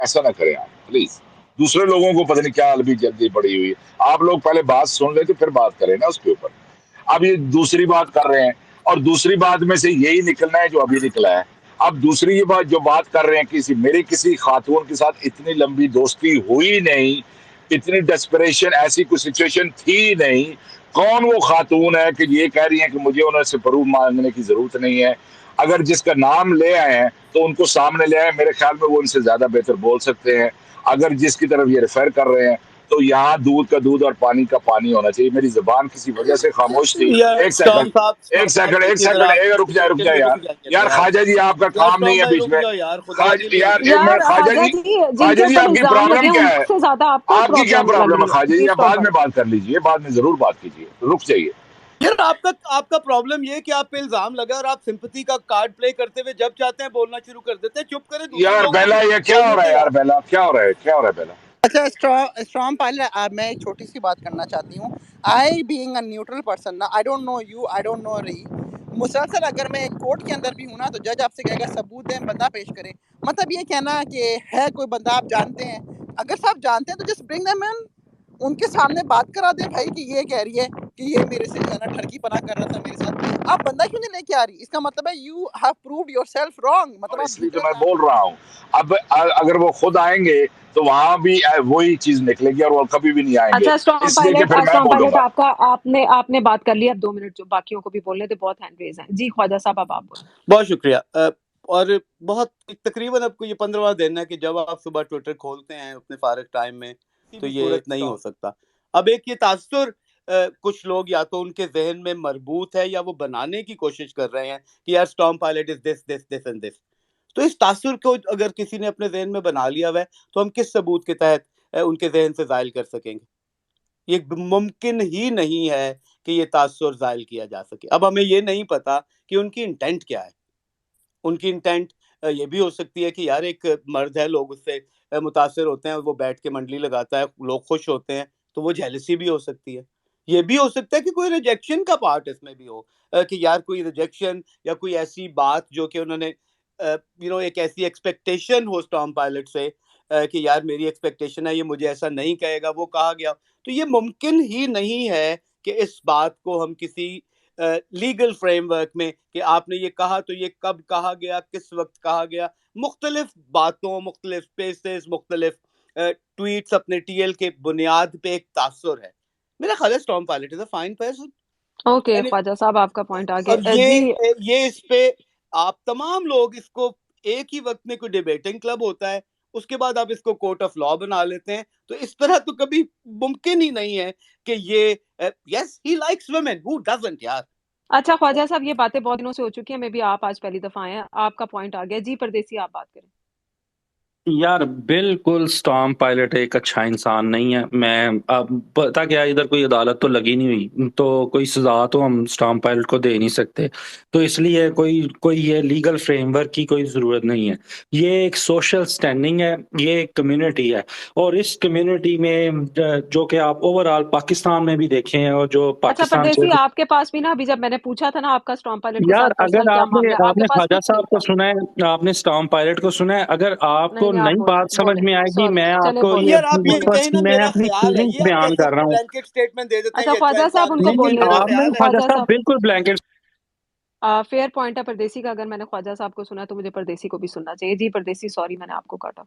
ऐसा ना करें आप प्लीज। दूसरे लोगों को पता नहीं क्या अभी जल्दी पड़ी हुई है, आप लोग पहले बात सुन ले तो फिर बात करें ना उसके ऊपर। अब ये दूसरी बात कर रहे हैं, और दूसरी बात में से यही निकलना है जो अभी निकला है। अब दूसरी ये बात जो बात कर रहे हैं, मेरी किसी खातून के साथ इतनी लंबी दोस्ती हुई नहीं, इतनी डेस्परेशन ऐसी कोई सिचुएशन थी नहीं। कौन वो खातून है कि ये कह रही है कि मुझे उनसे प्रूफ मांगने की जरूरत नहीं है। अगर जिसका नाम ले आए हैं तो उनको सामने ले आए, मेरे ख्याल में वो इनसे ज्यादा बेहतर बोल सकते हैं। अगर जिसकी तरफ ये रेफर कर रहे हैं तो यहाँ दूध का दूध और पानी का पानी होना चाहिए। मेरी जुबान किसी वजह से खामोश थी। यार एक सेकंड, स्टॉम साहब एक देखिए सेकंड, जरा आप एक रुक जाए, रुक सिचुएशन जाए पे तो यार। जाइए यार यार। ख्वाजा जी, आपका यार काम नहीं स्टॉम है भाई बीच रुक में। जाओ यार, खुदा के लिए यार एक यार मिनट ख्वाजा ख्वाजा जी, जी, ख्वाजा जिनके जी ऊपर आपकी इल्जाम लगे प्रॉब्लम हैं क्या है? उनसे ज्यादा आपको आपकी क्या प्रॉब्लम लग प्रॉब्लम है रही है ख्वाजा जी? जी। आप स्टॉम बाद में बात कर लीजिए, बाद में जरूर बात कीजिए, रुक जाइए। यार आपका प्रॉब्लम ये है कि आप पे इल्जाम लगा और आप सिंपैथी का कार्ड प्ले करते हुए जब चाहते हैं बोलना शुरू कर देते हैं। चुप करें, दूसरे यार लोग बेला, ये क्या हो बोलने रहा है दें यार? यार। बेला क्या हो रहा है, क्या हो रहा है बेला? अच्छा स्ट्रॉन्ग पायलट, मैं एक छोटी सी बात करना चाहती हूँ। I being a neutral person ना, I don't know you, I don't know रही, मुसलसल अगर मैं एक कोर्ट के अंदर भी हूँ ना तो जज आपसे कहेगा सबूत दें, बंदा पेश करें। मतलब ये कहना कि है कोई बंदा आप जानते हैं, अगर सब जानते हैं तो जस्ट ब्रिंग देम इन, उनके सामने बात करा दे भाई कि ये कह रही है कि ये मेरे से जो है ना ठरकी पना कर रहा था मेरे साथ, आप बंदा क्यों नहीं लेके आ रही? इसका मतलब है you have proved yourself wrong, और मतलब आप इसलिए तो झूठे मैं बयान बोल कर रहा रहे हूँ। अब अगर वो खुद आएंगे तो वहां भी वही चीज निकलेगी और वो कभी भी नहीं आएंगे, अच्छा इसलिए कि फिर मैं स्टॉम पायलट, बोलूंगा। आपका आपने आपने बात कर ली। अब 2 मिनट जो बाकियों को भी बोलने थे, बहुत हैंड रेज हैं जी। ख्वाजा साहब अब आप बोलें। बहुत शुक्रिया। और बहुत तकरीबन आपको ये 15वां दिन है कि जब आप सुबह ट्विटर खोलते हैं अपने फारग टाइम में तो ये सूरत नहीं हो सकता। अब एक ये तासुर कुछ लोग या तो उनके जहन में मरबूत है या वो बनाने की कोशिश कर रहे हैं कि यार storm pilot is this this this and this. तो इस तासुर को अगर किसी ने अपने जहन में बना लिया हुआ है तो हम किस सबूत के तहत उनके जहन से जायल कर सकेंगे? ये मुमकिन ही नहीं है कि ये तासुर जायल किया जा सके। अब हमें ये नहीं पता कि उनकी इंटेंट क्या है। उनकी इंटेंट ये भी हो सकती है कि यार एक मर्द है, लोग उससे मुतासिर होते हैं, वो बैठ के मंडली लगाता है, लोग खुश होते हैं, तो वो जेलसी भी हो सकती है। ये भी हो सकता है कि कोई रिजेक्शन का पार्ट इसमें भी हो, कि यार कोई रिजेक्शन या कोई ऐसी बात जो कि उन्होंने एक ऐसी एक्सपेक्टेशन हो स्टॉर्म पायलट से, कि यार मेरी एक्सपेक्टेशन है ये मुझे ऐसा नहीं कहेगा, वो कहा गया। तो ये मुमकिन ही नहीं है कि इस बात को हम किसी लीगल फ्रेमवर्क में कि आपने ये कहा तो ये कब कहा गया, किस वक्त कहा गया, मुख्तलिफ बातों, मुख्तलिफ स्पेसेस, मुख्तलिफ ट्वीट्स अपने टीएल के बुनियाद पे एक तासुर है। मेरा ख्याल है storm pilot is a fine person. Okay यानी ख्वाजा साहब, आपका पॉइंट आ अब गया जी। ये इस पे आप तमाम लोग इसको एक ही वक्त में कोई डिबेटिंग क्लब होता है, उसके बाद आप इसको कोर्ट ऑफ लॉ बना लेते हैं। तो इस तरह तो कभी मुमकिन ही नहीं है कि ये yes he likes women, who doesn't यार। अच्छा ख्वाजा साहब, ये बातें बहुत दिनों से हो चुकी हैं, मे बी आप आज पहली दफा आए हैं, आपका पॉइंट आ गया जी। परदेसी, आप बात करें। यार बिल्कुल स्टॉर्म पायलट एक अच्छा इंसान नहीं है। मैं अब पता क्या, इधर कोई अदालत तो लगी नहीं हुई, तो कोई सजा तो हम स्टॉर्म पायलट को दे नहीं सकते। तो इसलिए कोई कोई ये लीगल फ्रेमवर्क की कोई ज़रूरत नहीं है। ये एक सोशल स्टैंडिंग है, ये एक कम्युनिटी है, और इस कम्युनिटी में जो कि आप ओवरऑल पाकिस्तान में भी देखें, और जो अच्छा पाकिस्तान से परदेसी, आपके पास भी ना, अभी जब मैंने पूछा था ना आपका स्टॉर्म पायलट के साथ यार, पर्सनल अगर क्या आपने मामला है, आपके आपने पास ख्वाजा कुछ साहब नहीं को था। सुना है, आपने स्टॉर्म पायलट को सुना है, अगर आपको नहीं नहीं, आप नई बोले बात समझ बोले, में आएगी, सॉरी, मैं चले आपको बोले ये यार आप ये बोले। कहें ना मैं मेरा अपनी ख्याल है, फीलिंग्स ये आप बयान कैसे कर रहा हूँ। ब्लैंकेट स्टेटमेंट दे देते हैं अच्छा ये अच्छा ख्वाजा साहब, इंसान है, उनको नहीं ये नहीं, बोलने मेरा दें। आपने ख्याल है। ख्वाजा ख्वाजा साहब साहब, बिल्कुल ब्लैंकेट। फेयर पॉइंट है परदेसी का। अगर मैंने ख्वाजा साहब को सुना तो मुझे परदेसी को भी सुनना चाहिए जी। परदेसी सॉरी, मैंने आपको काटा।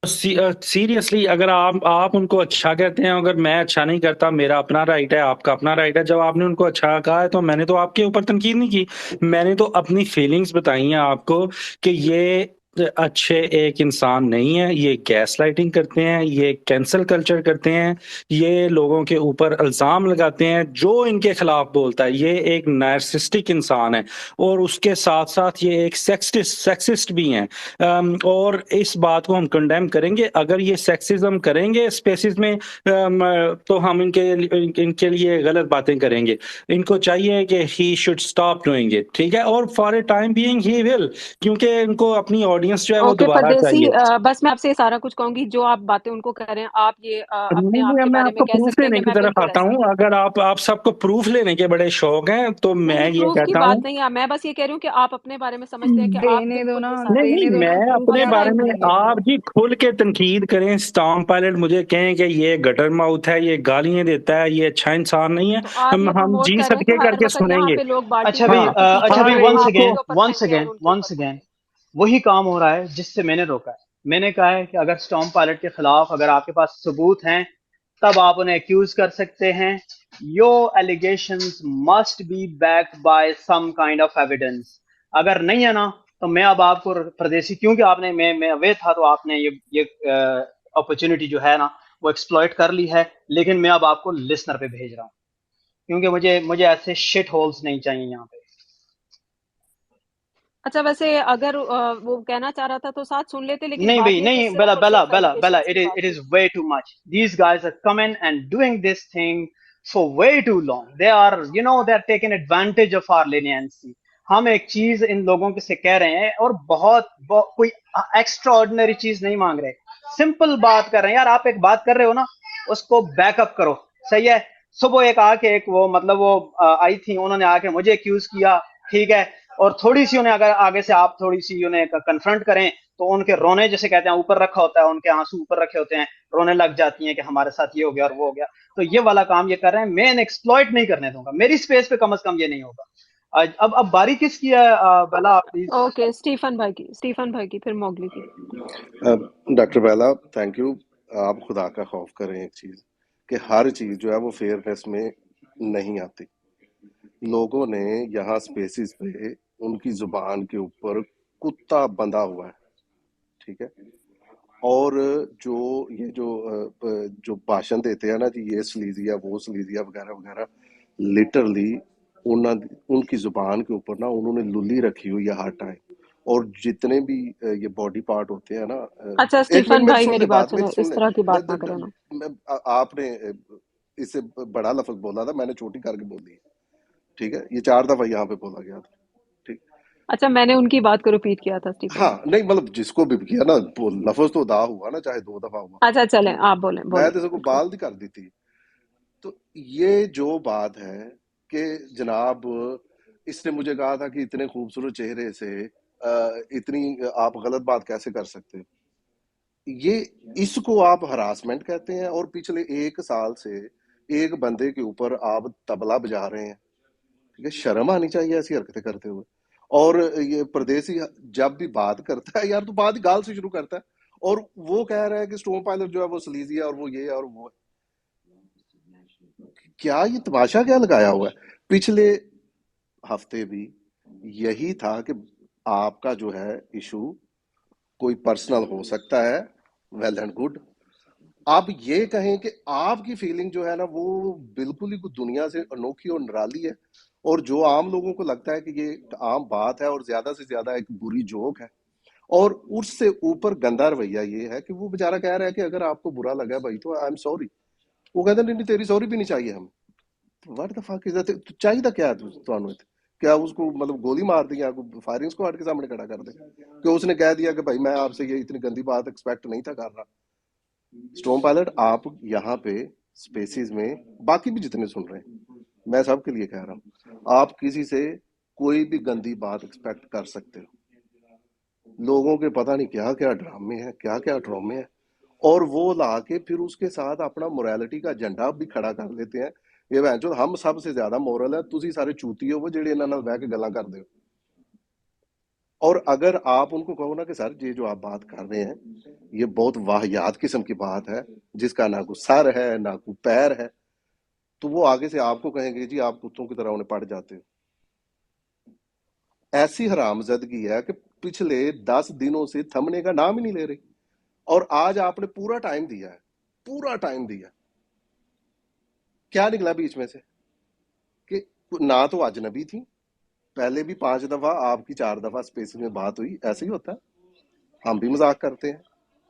सीरियसली, अगर आप उनको अच्छा कहते हैं, अगर मैं अच्छा नहीं करता, मेरा अपना राइट है, आपका अपना राइट है। जब आपने उनको अच्छा कहा है तो मैंने तो आपके ऊपर तनकीद नहीं की, मैंने तो अपनी फीलिंग्स बताई हैं आपको कि ये अच्छे एक इंसान नहीं है, ये गैस लाइटिंग करते हैं, ये कैंसल कल्चर करते हैं, ये लोगों के ऊपर इल्ज़ाम लगाते हैं। जो इनके खिलाफ बोलता है ये एक नार्सिसिस्टिक इंसान है, और उसके साथ साथ ये एक सेक्सिस्ट भी हैं। और इस बात को हम कंडेम करेंगे। अगर ये सेक्सिज्म करेंगे स्पेसिस में, तो हम इनके लिए गलत बातें करेंगे। इनको चाहिए कि he should stop doing it, ठीक है, और for a time being he will, क्योंकि इनको अपनी ऑडियंस जो है वो ओके दोबारा परदेसी, चाहिए। बस मैं आपसे सारा कुछ कहूंगी, जो आप बातें उनको कह रहे हैं आप ये अपने नहीं आप नहीं, के मैं बारे में आपको कह प्रूफ सकते हैं लेने कि की मैं तरफ बिल्कुल आता ऐसा हूँ। हूँ। अगर आप सबको प्रूफ लेने के बड़े शौक हैं तो नहीं मैं नहीं, ये प्रूफ की कहता बात हूँ, नहीं है, मैं बस ये कह रही हूँ कि आप अपने बारे में समझते हैं कि आप देने दो बिल्कुल ना, ये सारा नहीं कुछ नहीं, देने दो ना, मैं प्रूफ अपने फर्स्ट क्या बारे टाइम में करेंगे। देख रहे आप हैं। जी खुल के तनकीद करें, स्टॉम पायलट मुझे कहें कि ये गटर माउथ है, ये गालियां देता है, ये अच्छा इंसान नहीं है, तो आप ये हम प्रमोट जी कर रहे हैं कि सदके हर करके वक्त यहाँ सुनेंगे। पे लोग बाल्टी अच्छा भाई, मारने के पीछे अच्छा भाई, पड़े अरे हैं, वंस आप अगेन आपको उनके ऊपर वंस फेंके और अगेन उनके ऊपर वंस फेंके। अगेन वही काम हो रहा है जिससे मैंने रोका है। मैंने कहा है कि अगर स्टॉम पायलट के खिलाफ अगर आपके पास सबूत हैं तब आप उन्हें एक्यूज कर सकते हैं। Your allegations must be backed by some kind of evidence. अगर नहीं है ना तो मैं अब आपको परदेसी, क्योंकि आपने मैं अवे था तो आपने ये अपॉर्चुनिटी जो है ना वो एक्सप्लॉइट कर ली है, लेकिन मैं अब आपको लिसनर पे भेज रहा हूँ, क्योंकि मुझे मुझे ऐसे शिट होल्स नहीं चाहिए यहाँ पे। अच्छा वैसे अगर वो कहना चाह रहा था तो साथ सुन लेते, लेकिन नहीं बात भाई ये है कि नहीं, सिर्फ बेला और बेला सिर्फ बेला बेला, एलिगेशंस इट की इज बात इट हुई। Is way too much. These guys are coming and doing this thing for way too long. They're taking advantage of our leniency. हम एक चीज इन लोगों के से कह रहे हैं और बहुत कोई एक्स्ट्रा ऑर्डिनरी चीज नहीं मांग रहे, सिंपल बात कर रहे हैं। यार आप एक बात कर रहे हो ना, उसको बैकअप करो, सही है। सुबह एक आके एक वो मतलब वो आई थी, उन्होंने आके मुझे एक्यूज किया, ठीक है, और थोड़ी सी उन्हें अगर आगे से आप थोड़ी सी उन्हें कन्फ्रंट करें तो उनके रोने, जैसे कहते हैं ऊपर रखा होता है, उनके आंसू ऊपर रखे होते हैं, रोने लग जाती हैं कि हमारे साथ ये हो गया और वो हो गया। तो ये वाला काम ये कर रहे हैं, मैं एक्सप्लॉइट नहीं करने दूंगा, मेरी स्पेस पे कम से कम ये नहीं होगा। अब बारी किसकी है? बेला आप प्लीज। ओके स्टीफन भाई की फिर मोगली की। Doctor Bela, thank you. आप खुदा का खौफ करें एक चीज कि हर चीज जो है वो फेयरनेस में नहीं आती। लोगों ने यहाँ स्पेसिस पे उनकी जुबान के ऊपर कुत्ता बंधा हुआ है, ठीक है। और जो भाषण देते हैं ना जी, ये स्लीजिया वो स्लीजिया वगैरह वगैरह, लिटरली उनकी जुबान के ऊपर ना उन्होंने लुल्ली रखी हुई है हर टाइम। और जितने भी ये बॉडी पार्ट होते हैं ना, अच्छा एक मिनट स्टीफन मेरी भाई सुन ले मेरी बात बात, मेरी सुनो, सुन इस ले। तरह की मैं, बात ना करें ना। आपने इससे बड़ा लफ्ज बोला था, मैंने छोटी करके बोली है, ठीक है। ये 4 दफा यहाँ पे बोला गया था, ठीक। अच्छा मैंने उनकी बात को रिपीट किया था स्टीफन हाँ भाई। नहीं, मतलब जिसको भी किया ना, लफ्ज तो अदा हुआ ना, चाहे 2 दफा हुआ, अच्छा चलें, ठीक है। आप बोलें मैं बोलें तो इसको बिल्कुल। बाल दी कर दी थी। तो ये जो बात है कि जनाब इसने मुझे कहा था कि इतने खूबसूरत चेहरे से इतनी आप गलत बात कैसे कर सकते हो, ये इसको आप हरासमेंट कहते हैं। और पिछले 1 साल से एक बंदे के ऊपर आप तबला बजा रहे हैं, ठीक है। शर्म आनी चाहिए ऐसी हरकतें करते हुए। और ये परदेसी जब भी बात करता है यार, तो बात ही गाल से शुरू करता है, और वो कह रहा है कि स्टोन पायलट जो है वो स्लीजी है और वो ये है और वो है। क्या ये तमाशा क्या लगाया हुआ है? पिछले हफ्ते भी यही था कि आपका जो है इशू कोई पर्सनल हो सकता है, वेल एंड गुड। आप ये कहें कि आपकी फीलिंग जो है ना वो बिल्कुल ही कुछ दुनिया से अनोखी और निराली है, और जो आम लोगों को लगता है कि ये आम बात है और ज्यादा से ज्यादा एक बुरी जोक है, और उससे ऊपर गंदा रवैया ये है कि वो बेचारा कह रहा है कि अगर आपको बुरा लगा भाई तो आई एम सॉरी। वो कहते नहीं नहीं, तेरी सॉरी भी नहीं चाहिए हम। What the fuck is that? चाहिए क्या ਤੁਹਾਨੂੰ? क्या उसको मतलब गोली मार दी या फायरिंग स्क्वाड के सामने खड़ा कर दे कि उसने कह दिया कि भाई मैं आपसे ये इतनी गंदी बात एक्सपेक्ट नहीं था कर रहा। स्टोन पायलट, आप यहाँ पे स्पेसिस में, बाकी भी जितने सुन रहे हैं, मैं सबके लिए कह रहा हूँ, आप किसी से कोई भी गंदी बात एक्सपेक्ट कर सकते हो। लोगों के पता नहीं क्या क्या ड्रामे हैं, क्या क्या ड्रामे हैं, और वो ला के फिर उसके साथ अपना मोरालिटी का झंडा भी खड़ा कर लेते हैं। ये भैन चोद हम सबसे ज्यादा मोरल है, तुसी सारे चूती हो वो ਜਿਹੜੇ ਇਹਨਾਂ ਨਾਲ ਬਹਿ ਕੇ ਗੱਲਾਂ ਕਰਦੇ हो। और अगर आप उनको कहो ना कि सर ये जो आप बात कर रहे हैं ये बहुत वाहियात किस्म की बात है, जिसका ना कोई सर है ना कोई पैर है, तो वो आगे से आपको कहेंगे जी आप कुत्तों की तरह उन्हें पड़ जाते हो। ऐसी हरामजदगी है कि पिछले 10 दिनों से थमने का नाम ही नहीं ले रही, और आज आपने पूरा टाइम दिया है, पूरा टाइम दिया। क्या निकला बीच में से कि ना तो अजनबी थी, पहले भी 5 दफा आपकी 4 दफा स्पेस में बात हुई, ऐसे ही होता है। हम भी मजाक करते हैं,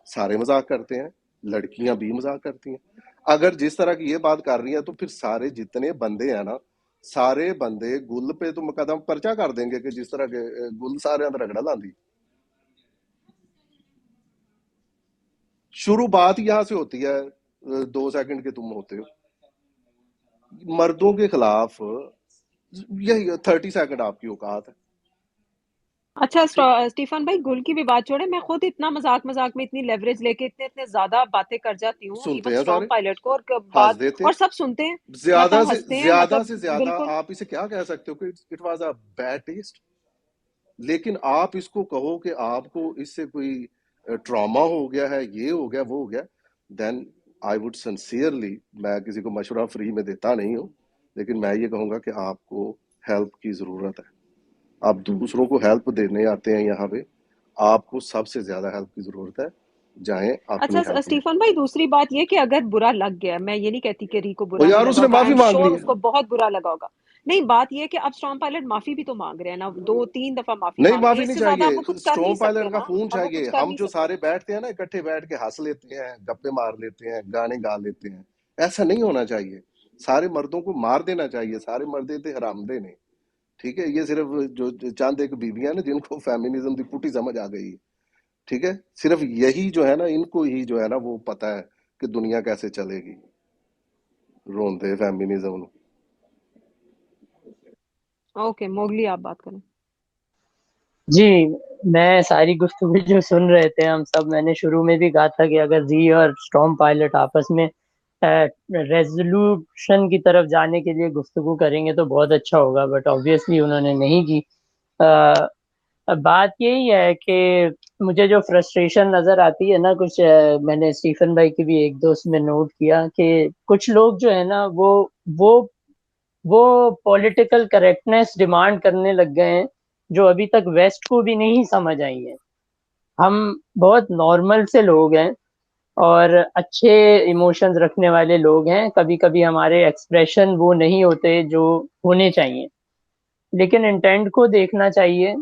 सारे मजाक करते हैं, लड़कियां भी मजाक करती हैं। अगर जिस तरह की ये बात कर रही है तो फिर सारे जितने बंदे हैं ना, सारे बंदे गुल पे तो मुकदम पर्चा कर देंगे कि जिस तरह के गुल सारे अंदर रगड़ा लांदी। शुरू बात यहाँ से होती है, 2 सेकंड के तुम होते हो मर्दों के खिलाफ, यही 30 सेकंड आपकी औकात है। अच्छा स्टीफन भाई, गुल की भी बात छोड़े, मैं खुद इतना मजाक मजाक में इतनी लेवरेज लेके इतने इतने ज्यादा बातें कर जाती हूँ सुनते इवन हैं स्ट्रॉन्ग सारे, पायलट को, और हंस बात देते और हैं, सब सुनते हैं, ज्यादा मतलब से हंसते हैं, ज्यादा मतलब से ज्यादा बिल्कुल। आप इसे क्या कह सकते हो कि it was a bad taste. लेकिन आप इसको कहो कि आपको इससे कोई ट्रॉमा हो गया है, ये हो गया, वो हो गया, देन आई वुड सिंसियरली, मैं किसी को मशवरा फ्री में देता नहीं हूँ, लेकिन मैं ये कहूंगा कि आपको हेल्प की जरूरत है। आप दूसरों को हेल्प देने आते हैं यहाँ पे, आपको सबसे ज्यादा हेल्प की जरूरत है, जाएं अपनी अच्छा हेल्प लें। स्टीफन भाई, दूसरी बात ये कि अगर बुरा लग गया, मैं ये नहीं कहती कि री को और बुरा नहीं यार लगा उसने होगा, आई माफी एम मांग ली श्योर है। उसको बहुत बुरा लगा होगा। नहीं, बात ये है कि अब स्ट्रॉन्ग पायलट माफी भी तो मांग रहे हैं ना, 2-3 दफा माफी नहीं, मांग रहे माफी हैं, नहीं इससे ज्यादा अब चाहिए, वो कुछ कर नहीं स्टॉर्म सकते पायलट का ना, खून अब वो कुछ चाहिए। कर हम नहीं जो सकते। सारे बैठते हैं ना, इकट्ठे बैठ के हंस लेते हैं, गप्पे मार लेते हैं, गाने गा लेते हैं, ऐसा नहीं होना चाहिए। सारे मर्दों को मार देना चाहिए, सारे मर्दे थे हरामदे ने, ठीक है। ये सिर्फ जो चंद एक बीवियां ना जिनको फेमिनिज्म की पुटी समझ आ गई, ठीक है, सिर्फ यही जो है ना, इनको ही जो है ना वो पता है कि दुनिया कैसे चलेगी, रोंदे फेमिनिज्म। ओके मोगली, आप बात करें। जी, मैं सारी गुफ्तगू जो सुन रहे थे हम सब, मैंने शुरू में भी कहा था कि अगर जी और स्टॉर्म पायलट आपस में रेजोल्यूशन की तरफ जाने के लिए गुफ्तगू करेंगे तो बहुत अच्छा होगा, बट ऑब्वियसली उन्होंने नहीं की। अब बात यही है कि मुझे जो फ्रस्ट्रेशन नज़र आती है ना, कुछ मैंने स्टीफन भाई की भी एक दो उसमें नोट किया कि कुछ लोग जो है ना वो वो पॉलिटिकल करेक्टनेस डिमांड करने लग गए हैं जो अभी तक वेस्ट को भी नहीं समझ आई है। हम बहुत नॉर्मल से लोग हैं और अच्छे इमोशंस रखने वाले लोग हैं, कभी कभी हमारे एक्सप्रेशन वो नहीं होते जो होने चाहिए, लेकिन इंटेंट को देखना चाहिए।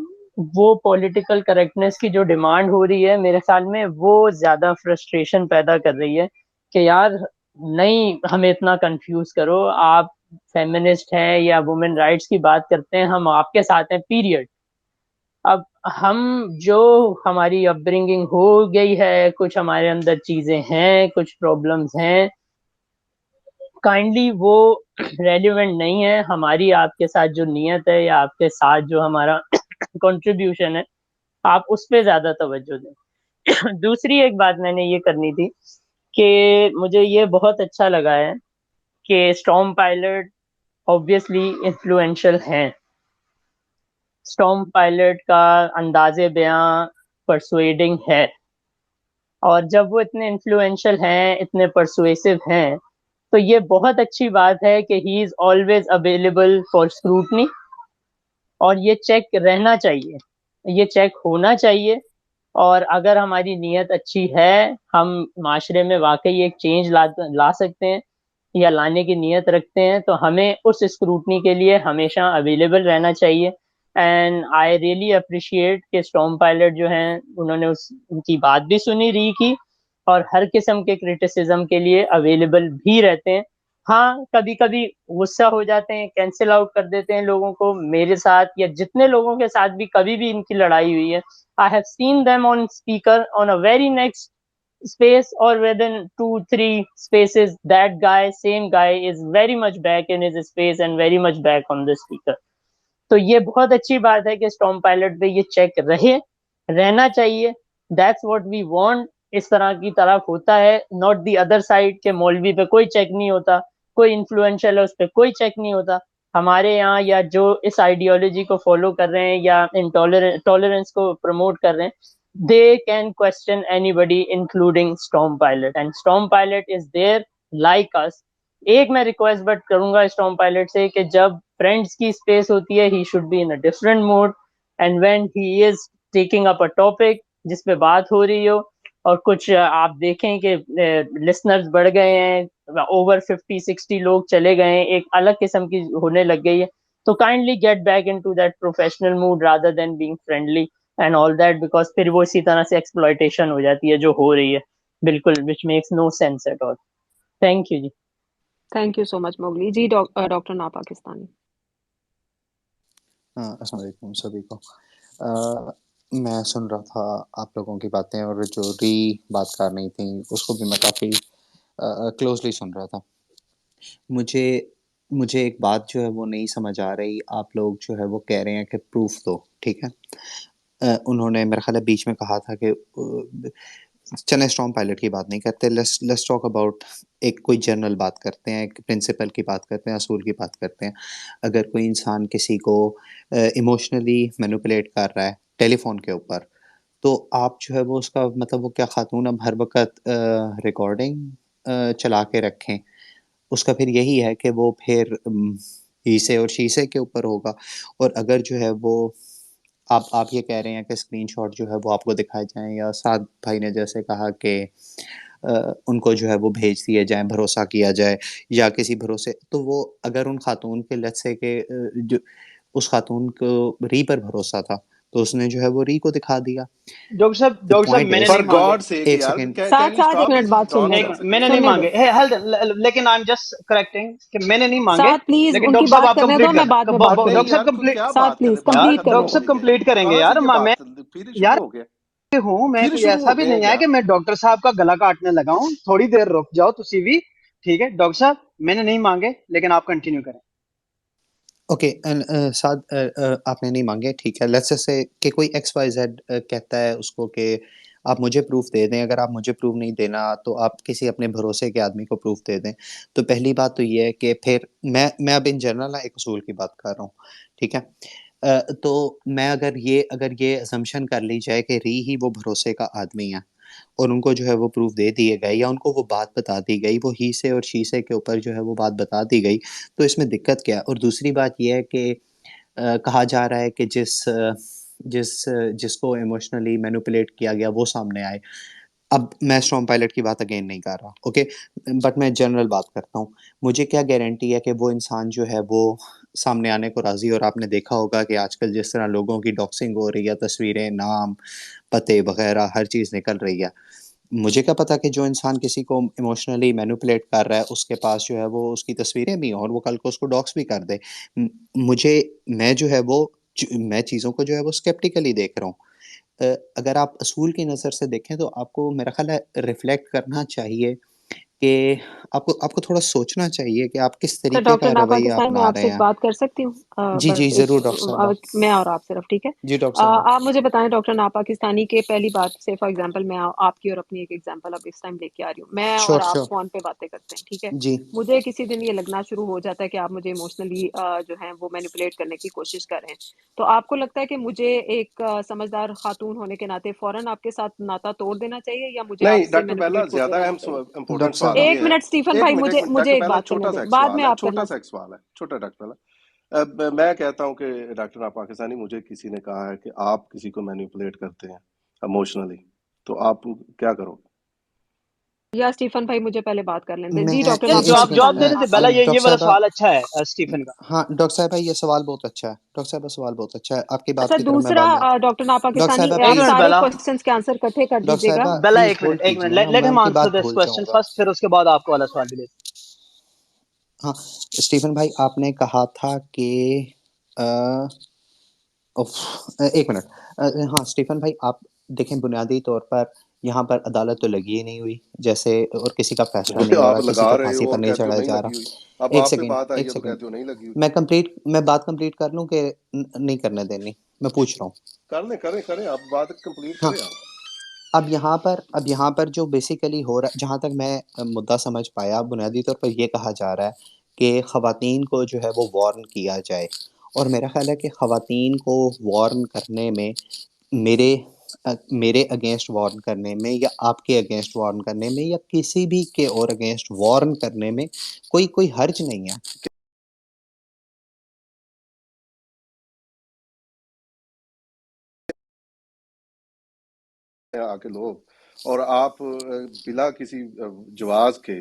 वो पॉलिटिकल करेक्टनेस की जो डिमांड हो रही है, मेरे ख्याल में वो ज़्यादा फ्रस्ट्रेशन पैदा कर रही है कि यार नहीं, हमें इतना कंफ्यूज करो, आप फेमिनिस्ट हैं या वुमेन राइट्स की बात करते हैं, हम आपके साथ हैं, पीरियड। अब हम जो हमारी अपब्रिंगिंग हो गई है, कुछ हमारे अंदर चीज़ें हैं, कुछ प्रॉब्लम्स हैं, काइंडली वो रेलिवेंट नहीं है। हमारी आपके साथ जो नीयत है या आपके साथ जो हमारा कंट्रीब्यूशन है, आप उस पे ज़्यादा तवज्जो दें। दूसरी एक बात मैंने ये करनी थी कि मुझे ये बहुत अच्छा लगा है कि स्टॉर्म पायलट ऑब्वियसली इन्फ्लुएंशियल हैं। स्टॉर्म पायलट का अंदाज़े बयां परसुएडिंग है, और जब वो इतने इन्फ्लुएंशियल हैं, इतने परसुएसिव हैं, तो ये बहुत अच्छी बात है कि he is always available for scrutiny, और ये चेक रहना चाहिए, ये चेक होना चाहिए। और अगर हमारी नीयत अच्छी है, हम माशरे में वाकई एक चेंज ला सकते हैं या लाने की नीयत रखते हैं, तो हमें उस स्क्रूटनी के लिए हमेशा अवेलेबल रहना चाहिए। एंड आई रियली अप्रिशिएट कि स्टॉर्म पायलट जो हैं उन्होंने उनकी बात भी सुनी, री की, और हर किस्म के क्रिटिसिज्म के लिए अवेलेबल भी रहते हैं। हाँ, कभी कभी गुस्सा हो जाते हैं, कैंसिल आउट कर देते हैं लोगों को। मेरे साथ या जितने लोगों के साथ भी कभी भी इनकी लड़ाई हुई है, I have seen them on speaker on a very next space, or within 2-3 spaces that same guy is very much back in his space and very much back on the speaker. तो ये बहुत अच्छी बात है कि storm pilot पे ये check रहना चाहिए। That's what we want. इस तरह की तरफ होता है, नॉट दी अदर साइड के मौलवी पे कोई चेक नहीं होता, कोई इन्फ्लुएंशियल है उस पर कोई चेक नहीं होता। हमारे यहाँ या जो इस आइडियोलॉजी को फॉलो कर रहे हैं या टॉलरेंस को प्रमोट कर रहे हैं, they can question anybody including storm pilot, and storm pilot is there like us. एक मैं रिक्वेस्ट बट करूंगा स्टॉर्म पायलट से कि जब फ्रेंड्स की स्पेस होती है, he should be in a different mode, and when he is taking up a topic जिस पे बात हो रही हो, और कुछ आप देखें कि लिसनर्स बढ़ गए हैं, ओवर 50-60 लोग चले गए हैं, एक अलग किस्म की होने लग गई है, तो kindly get back into that professional mood rather than being friendly and all that, because फिर वो इसी तरह से एक्सप्लॉयटेशन हो जाती है जो हो रही है, बिल्कुल, which makes no sense at all. Thank you ji. Thank you so much Mowgli ji. Doctor ना पाकिस्तानी। हाँ, अस्सलाम वालेकुम सभी को। मैं सुन रहा था आप लोगों की बातें, और जो री बात कर रही थी उसको भी मैं काफ़ी क्लोजली सुन रहा था। मुझे मुझे एक बात जो है वो नहीं समझ आ रही। आप लोग जो है वो कह रहे हैं कि प्रूफ दो, ठीक है। उन्होंने मेरा ख्याल है बीच में कहा था कि चलें स्टॉर्म पायलट की बात नहीं करते, लेट्स टॉक अबाउट एक कोई जनरल बात करते हैं, एक प्रिंसिपल की बात करते हैं, असूल की बात करते हैं। अगर कोई इंसान किसी को इमोशनली मैनिपुलेट कर रहा है टेलीफोन के ऊपर, तो आप जो है वो उसका मतलब वो क्या खातून अब हर वक़्त रिकॉर्डिंग चला के रखें? उसका फिर यही है कि वो फिर ही से और शी से के ऊपर होगा। और अगर जो है वो आप ये कह रहे हैं कि स्क्रीनशॉट जो है वो आपको दिखाए जाएँ, या साद भाई ने जैसे कहा कि उनको जो है वो भेज दिए जाएँ, भरोसा किया जाए, या किसी भरोसे, तो वो अगर उन खातून के लेट्स से कि जो उस खातून को री पर भरोसा था, तो उसने जो है वो री को दिखा दिया। द डॉक्टर साहब पॉइंट मैंने इज़ फॉर नहीं मांगे। गॉड सेक एक यार, सेकंड साथ कैन यू साथ एक स्टॉप मिनट हिज बात सुनने नॉनसेंस दो, एक मैंने अगेन? नहीं सुनने दो। मांगे। लेकिन आई एम जस्ट करेक्टिंग कि मैंने नहीं मांगे। साथ प्लीज लेकिन उनकी डॉक्टर साहब बात आप करने दो, कंप्लीट मैं बाद कर में बात नहीं डॉक्टर करूंगी। साहब यार, तो कंप्लीट क्या साथ बात कर प्लीज रहे, बात कंप्लीट खत्म करने डॉक्टर हो दो। साहब गई है? कंप्लीट करेंगे कहाँ से यार। ये मैं बात फिर शुरू यार हो गया? हूँ, मैं फिर कोई शुरू ऐसा हो भी गया नहीं है क्या? कि मैं डॉक्टर साहब का गला काटने लगा हूँ। थोड़ी देर रुक जाओ तुसी भी। ठीक है डॉक्टर साहब, मैंने नहीं मांगे, लेकिन आप कंटिन्यू करें। ओके, एंड साद आपने नहीं मांगे, ठीक है। लेट्स जस्ट से कि कोई एक्स वाई जेड कहता है उसको कि आप मुझे प्रूफ दे दें। अगर आप मुझे प्रूफ नहीं देना तो आप किसी अपने भरोसे के आदमी को प्रूफ दे दें। तो पहली बात तो ये है कि फिर मैं अब इन जनरल ना एक असूल की बात कर रहा हूँ, ठीक है। तो मैं अगर ये असम्पशन कर ली जाए कि री ही वो भरोसे का आदमी है, और उनको जो है वो प्रूफ दे दिए गए, या उनको वो बात बता दी गई, वो ही से और शी से के ऊपर जो है वो बात बता दी गई, तो इसमें दिक्कत क्या है? और दूसरी बात ये है कि कहा जा रहा है कि जिसको इमोशनली मैनिपुलेट किया गया वो सामने आए। अब मैं स्टॉर्म पायलट की बात अगेन नहीं कर रहा, ओके, बट मैं जनरल बात करता हूँ। मुझे क्या गारंटी है कि वो इंसान जो है वो सामने आने को राज़ी? और आपने देखा होगा कि आजकल जिस तरह लोगों की डॉक्सिंग हो रही है, तस्वीरें, नाम, पते वगैरह हर चीज़ निकल रही है। मुझे क्या पता कि जो इंसान किसी को इमोशनली मैनिपुलेट कर रहा है उसके पास जो है वो उसकी तस्वीरें भी हों, और वो कल को उसको डॉक्स भी कर दे। मुझे मैं जो है वो मैं चीज़ों को जो है वो स्केप्टिकली देख रहा हूँ। अगर आप असूल की नज़र से देखें तो आपको मेरा ख्याल है रिफ्लेक्ट करना चाहिए कि आपको आपको थोड़ा सोचना चाहिए कि आप किस अच्छा तरीके डॉक्टर का रवैया नापाकिस्तानी, मैं अपना रहे आपसे एक हैं। बात कर सकती हूँ? जी जी बस एक ज़रूर डॉक्टर साहबा। मैं और आप सिर्फ, ठीक है। जी डॉक्टर साहबा। आप मुझे बताएं डॉक्टर नापाकिस्तानी के पहली बात से, फॉर एग्जांपल मैं आपकी और अपनी एक एग्जांपल अब इस टाइम लेके आ रही हूँ। मैं और श्योर आप श्योर। फोन पे बातें करते हैं, ठीक है। जी मुझे किसी दिन ये लगना शुरू हो जाता है कि आप मुझे इमोशनली जो है वो मैनिपुलेट करने की कोशिश कर रहे हैं। तो आपको लगता है कि मुझे एक समझदार खातून होने के नाते फौरन आपके साथ नाता तोड़ देना चाहिए, या मुझे नहीं आपसे डॉक्टर बेला, मैनिपुलेट होते ज्यादा रहना अहम चाहिए? इम्पोर्टेंट डॉक्टर सवाल साहबा। ये एक है। मिनट स्टीफन एक भाई, मिनट, एक मुझे मिनट मुझे डॉक्टर एक बेला, बात करने छोटा दे, सा एक बाद सवाल में है, आप छोटा करना। सा एक सवाल है, छोटा डॉक्टर बेला। अब मैं कहता हूँ कि डॉक्टर पाकिस्तानी, मुझे किसी ने कहा है कि आप किसी को मैनिपुलेट करते हैं इमोशनली, तो आप क्या करोगे? या स्टीफन भाई मुझे पहले बात कर लेते हैं। मैं जी डॉक्टर यार एक जवाब सेकंड जवाब नापाकिस्तानी, देने से आप पहले बताएं। ये डॉक्टर वाला साहबा। सवाल अच्छा है स्टीफन का। हाँ डॉक्टर साहबा, ये सवाल बहुत अच्छा है। डॉक्टर साहबा सवाल बहुत अच्छा है, आपकी बात अच्छा की तरफ मैं दूसरा, बाद में आता हूँ। डॉक्टर डॉक्टर नापाकिस्तानी, साहबा एक आप प्लीज। मिनट सारे बेला। क्वेश्चंस के आंसर इकट्ठे कर डॉक्टर दीजिएगा। साहबा बेला प्लीज एक होल्ड मिनट, एक मिनट, कीजिए ना, लेट मैं हिम उनकी आंसर बात दिस भूल क्वेश्चन जाऊंगा। फर्स्ट, फिर उसके बाद आपको वाला सवाल भी लेते हाँ स्टीफन भाई, आपने कहा था कि अ, उफ, एक मिनट। हाँ स्टीफन भाई, आप देखें, बुनियादी तौर पर यहाँ पर अदालत तो लगी ही नहीं हुई जैसे, और किसी का फैसला नहीं हो आप रहा, किसी लगा को रहे फांसी हो पर और नहीं कहते हो चढ़ाया नहीं जा लगी रहा। हुई। अब एक आप पे सेकंड, बात आई एक है तो सेकंड, कहते हो नहीं लगी हुई। मैं बात कंप्लीट कर लूँ कि नहीं करने देनी? मैं पूछ रहा हूँ। कर लें, करें करें, आप बात कंप्लीट हाँ, करें आप। अब यहाँ पर जो बेसिकली हो रहा है, जहाँ तक मैं मुद्दा समझ पाया, बुनियादी तौर पर ये कहा जा रहा है कि ख़वातीन को जो है वो वार्न किया जाए। और मेरा ख़्याल है कि ख़वातीन को वार्न करने में, मेरे मेरे अगेंस्ट वार्न करने में, या आपके अगेंस्ट वार्न करने में, या किसी भी के और अगेंस्ट वार्न करने में कोई हर्ज नहीं है। आके लोग, और आप बिला किसी जवाज के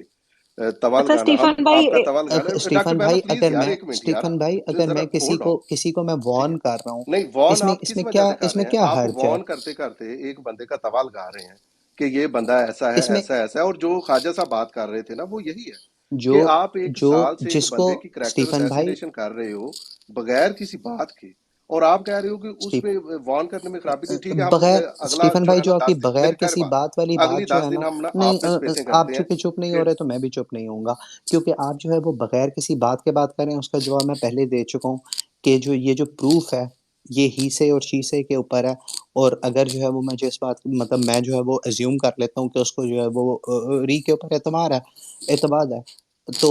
तवा अच्छा लगाना, हम स्टीफन भाई, आपका तवा लगाना। डॉक्टर स्टीफन बेला भाई, प्लीज यार, एक मिनट यार, स्टीफन भाई, अगर जरा मैं किसी होल्ड को ऑन। किसी को मैं ठीक वार्न है, कर रहा हूँ, नहीं वॉन इसमें आप किस इसमें वजह क्या से कर रहे इसमें हैं? क्या आप हर्ज है? वॉन करते करते एक बंदे का तवा लगा रहे हैं कि ये बंदा ऐसा है, इसमें ऐसा ऐसा है। और जो ख्वाजा साहब बात कर रहे थे ना, वो यही है जो कि आप एक जो साल से एक जिसको बंदे की करेक्टर स्टीफन भाई, असैसिनेशन कर रहे हो बगैर किसी बात के, और आप कह रहे हो कि उस स्टीफ पे वार्न करने में खराबी थी। ठीक है, हम बगैर अगला स्टीफन जो भाई है जो ना आपकी 10 दिन बगैर मेरी किसी खैर बात वाली अगली बात जो 10 है दिन ना, हम ना नहीं आप पे स्पेसिंग आप करते हैं चूंकि चुप नहीं हो कि रहे तो मैं भी चुप नहीं होऊंगा, क्योंकि आप जो है वो बगैर किसी बात के बात करें, उसका जवाब मैं पहले दे चुका हूँ कि जो ये जो प्रूफ है ये ही से और शी से के ऊपर है। और अगर जो है वो मुझे इस बात मतलब मैं जो है वो एज्यूम कर लेता हूँ कि उसको जो है वो री के ऊपर एतमाद है तो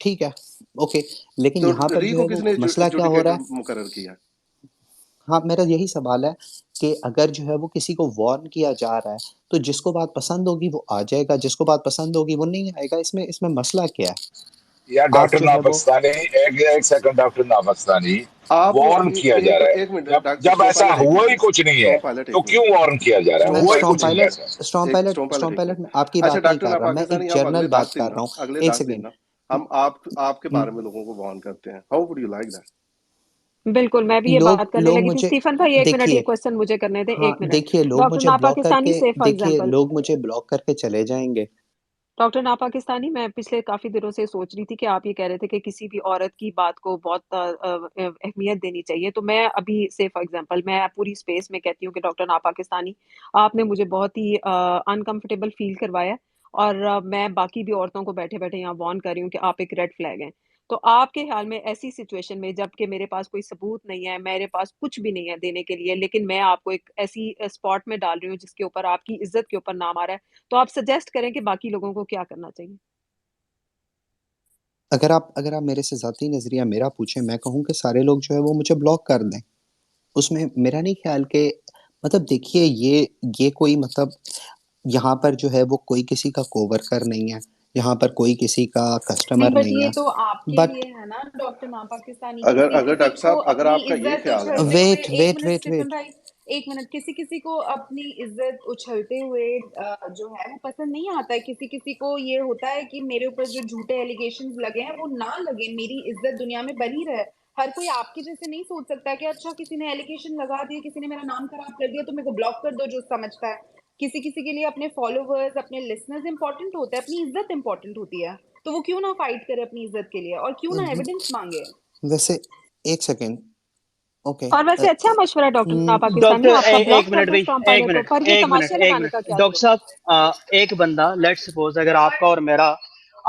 ठीक है, ओके। लेकिन तो यहाँ पर री जो को है वो किसने मसला क्या हो रहा जुडिकेटर है। मुकर्रर किया? हाँ, मेरा यही सवाल है कि अगर जो है वो किसी को वार्न किया जा रहा है तो जिसको बात पसंद होगी वो आ जाएगा, जिसको बात पसंद होगी वो नहीं आएगा। इसमें इसमें मसला क्या है? यार आप डॉक्टर जो है वो नापकिस्तानी, एक सेकंड डॉक्टर नापकिस्तानी, आप वार्न किया जा रहा है। एक मिनट जब डॉक्टर जब स्टोन ऐसा पायलट, एक हुआ मिनट ही प्लीज। कुछ नहीं है स्टोन पायलट तो एक क्यों मिनट, वार्न किया जा रहा है? स्टोन हुआ ही पायलट कुछ एक नहीं मिनट, ऐसा। स्टोन पायलट एक स्टॉम मिनट। पायलट में आपकी अच्छा बात नहीं डॉक्टर कर रहा, मैं नापाकिस्तानी, एक हम जनरल अगले बात 10 दिन कर ना रहा हूँ। अगले एक 10 दिन सेकेंड। ना हम आपके बारे में लोगों को वार्न करते हैं। How would you like that? बिल्कुल, मैं भी ये लोग बात करने लोग लगी थी। मुझे स्टीफन भाई 1 मिनट, ये देखिए, क्वेश्चन मुझे करने दें, हाँ 1 मिनट। देखिए, डॉक्टर देखिए लोग मुझे ब्लॉक करके चले जाएंगे। डॉक्टर नापाकिस्तानी, मैं पिछले काफ़ी दिनों से सोच रही थी कि आप ये कह रहे थे कि किसी भी औरत की बात को बहुत अहमियत देनी चाहिए। तो मैं अभी से फॉर एग्ज़ाम्पल मैं पूरी स्पेस में कहती हूँ कि डॉक्टर नापाकिस्तानी, आपने मुझे बहुत ही अनकम्फ़र्टेबल फ़ील करवाया और मैं बाकी भी औरतों को बैठे-बैठे यहाँ वार्न कर रही हूँ कि आप एक रेड फ्लैग हैं। तो आपके ख़्याल में ऐसी सिचुएशन में जबकि मेरे पास कोई सबूत नहीं है, मेरे पास कुछ भी नहीं है देने के लिए, लेकिन मैं आपको एक ऐसी स्पॉट में डाल रही हूँ जिसके ऊपर आपकी इज़्ज़त के ऊपर नाम आ रहा है, तो आप सजेस्ट करें कि बाकी लोगों को क्या करना चाहिए? अगर आप मेरे से ज़ाती नज़रिया मेरा पूछें, मैं कहूँ कि सारे लोग जो है वो मुझे ब्लॉक कर दें। उसमें मेरा नहीं ख्याल कि मतलब देखिए ये कोई मतलब यहाँ पर जो है वो कोई किसी का कोवर्कर नहीं है, यहाँ पर कोई किसी का नहीं, कस्टमर बट नहीं ये है। तो आपके बट लिए है ना डॉक्टर नापाकिस्तानी, अगर किसी अगर किसी डॉक्टर को साहब अगर अपनी आपका ये इज्जत ख्याल है ना, उछलते हुए, एक मिनट वेट स्टीफन वेट भाई, एक मिनट, किसी किसी को अपनी इज्जत उछलते हुए जो है वो पसंद नहीं आता है। किसी किसी को ये होता है कि मेरे ऊपर जो झूठे एलिगेशंस लगे हैं वो ना लगे, मेरी इज्जत दुनिया में बनी रहे। हर कोई आपके जैसे नहीं सोच सकता कि अच्छा किसी ने एलिगेशन लगा दिया, किसी ने मेरा नाम खराब कर दिया तो मेरे को ब्लॉक कर दो, जो समझता है। किसी किसी के लिए अपने फॉलोवर्स, अपने लिसनर्स इंपॉर्टेंट होते हैं, अपनी इज्जत इंपॉर्टेंट होती है। तो वो क्यों ना फाइट करे अपनी इज्जत के लिए, और क्यों ना एविडेंस मांगे। वैसे एक सेकेंड, ओके। और वैसे अच्छा मशवरा डॉक्टर नापाकिस्तानी, डॉक्टर आपका ब्लॉक एक कर मिनट दो भाई, स्टॉम एक पायलट को, मिनट, पर ये एक मिनट, तमाशे एक लगाने मिनट। का क्या डॉक्टर जरूरत? साहब, एक बंदा, लेट्स सपोज अगर आपका और मेरा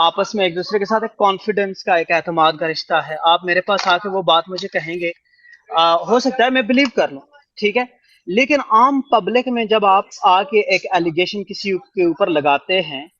आपस में एक दूसरे के साथ एक कॉन्फिडेंस का, एक एतमाद का रिश्ता है, आप मेरे पास आके वो बात मुझे कहेंगे, हो सकता है मैं बिलीव कर लूं, ठीक है। लेकिन आम पब्लिक में जब आप आके एक एलिगेशन किसी के ऊपर लगाते हैं,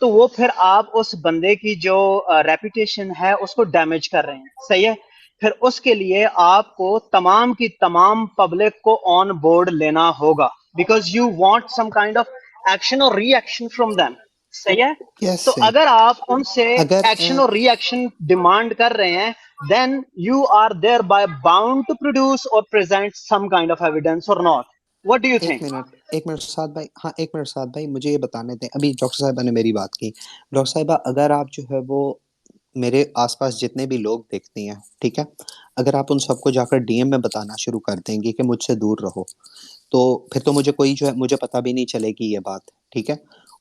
तो वो फिर आप उस बंदे की जो रेपुटेशन है उसको डैमेज कर रहे हैं, सही है। फिर उसके लिए आपको तमाम की तमाम पब्लिक को ऑन बोर्ड लेना होगा, because you want some kind of action और रिएक्शन फ्रॉम देम, सही है। तो कैसे अगर आप उनसे अगर एक्शन और रिएक्शन डिमांड कर रहे हैं, then you are thereby bound to produce or present some kind of evidence or not. What do you think? एक मिनट साथ भाई, हाँ एक मिनट साथ भाई, मुझे ये बताने दें। अभी डॉक्टर साहिबा ने मेरी बात की। डॉक्टर साहिबा, अगर आप जो है वो मेरे आसपास जितने भी लोग देखती हैं, ठीक है, अगर आप उन सबको जाकर डीएम में बताना शुरू कर देंगी कि मुझसे दूर रहो, तो फिर तो मुझे कोई जो है मुझे पता भी नहीं चलेगी ये बात, ठीक है।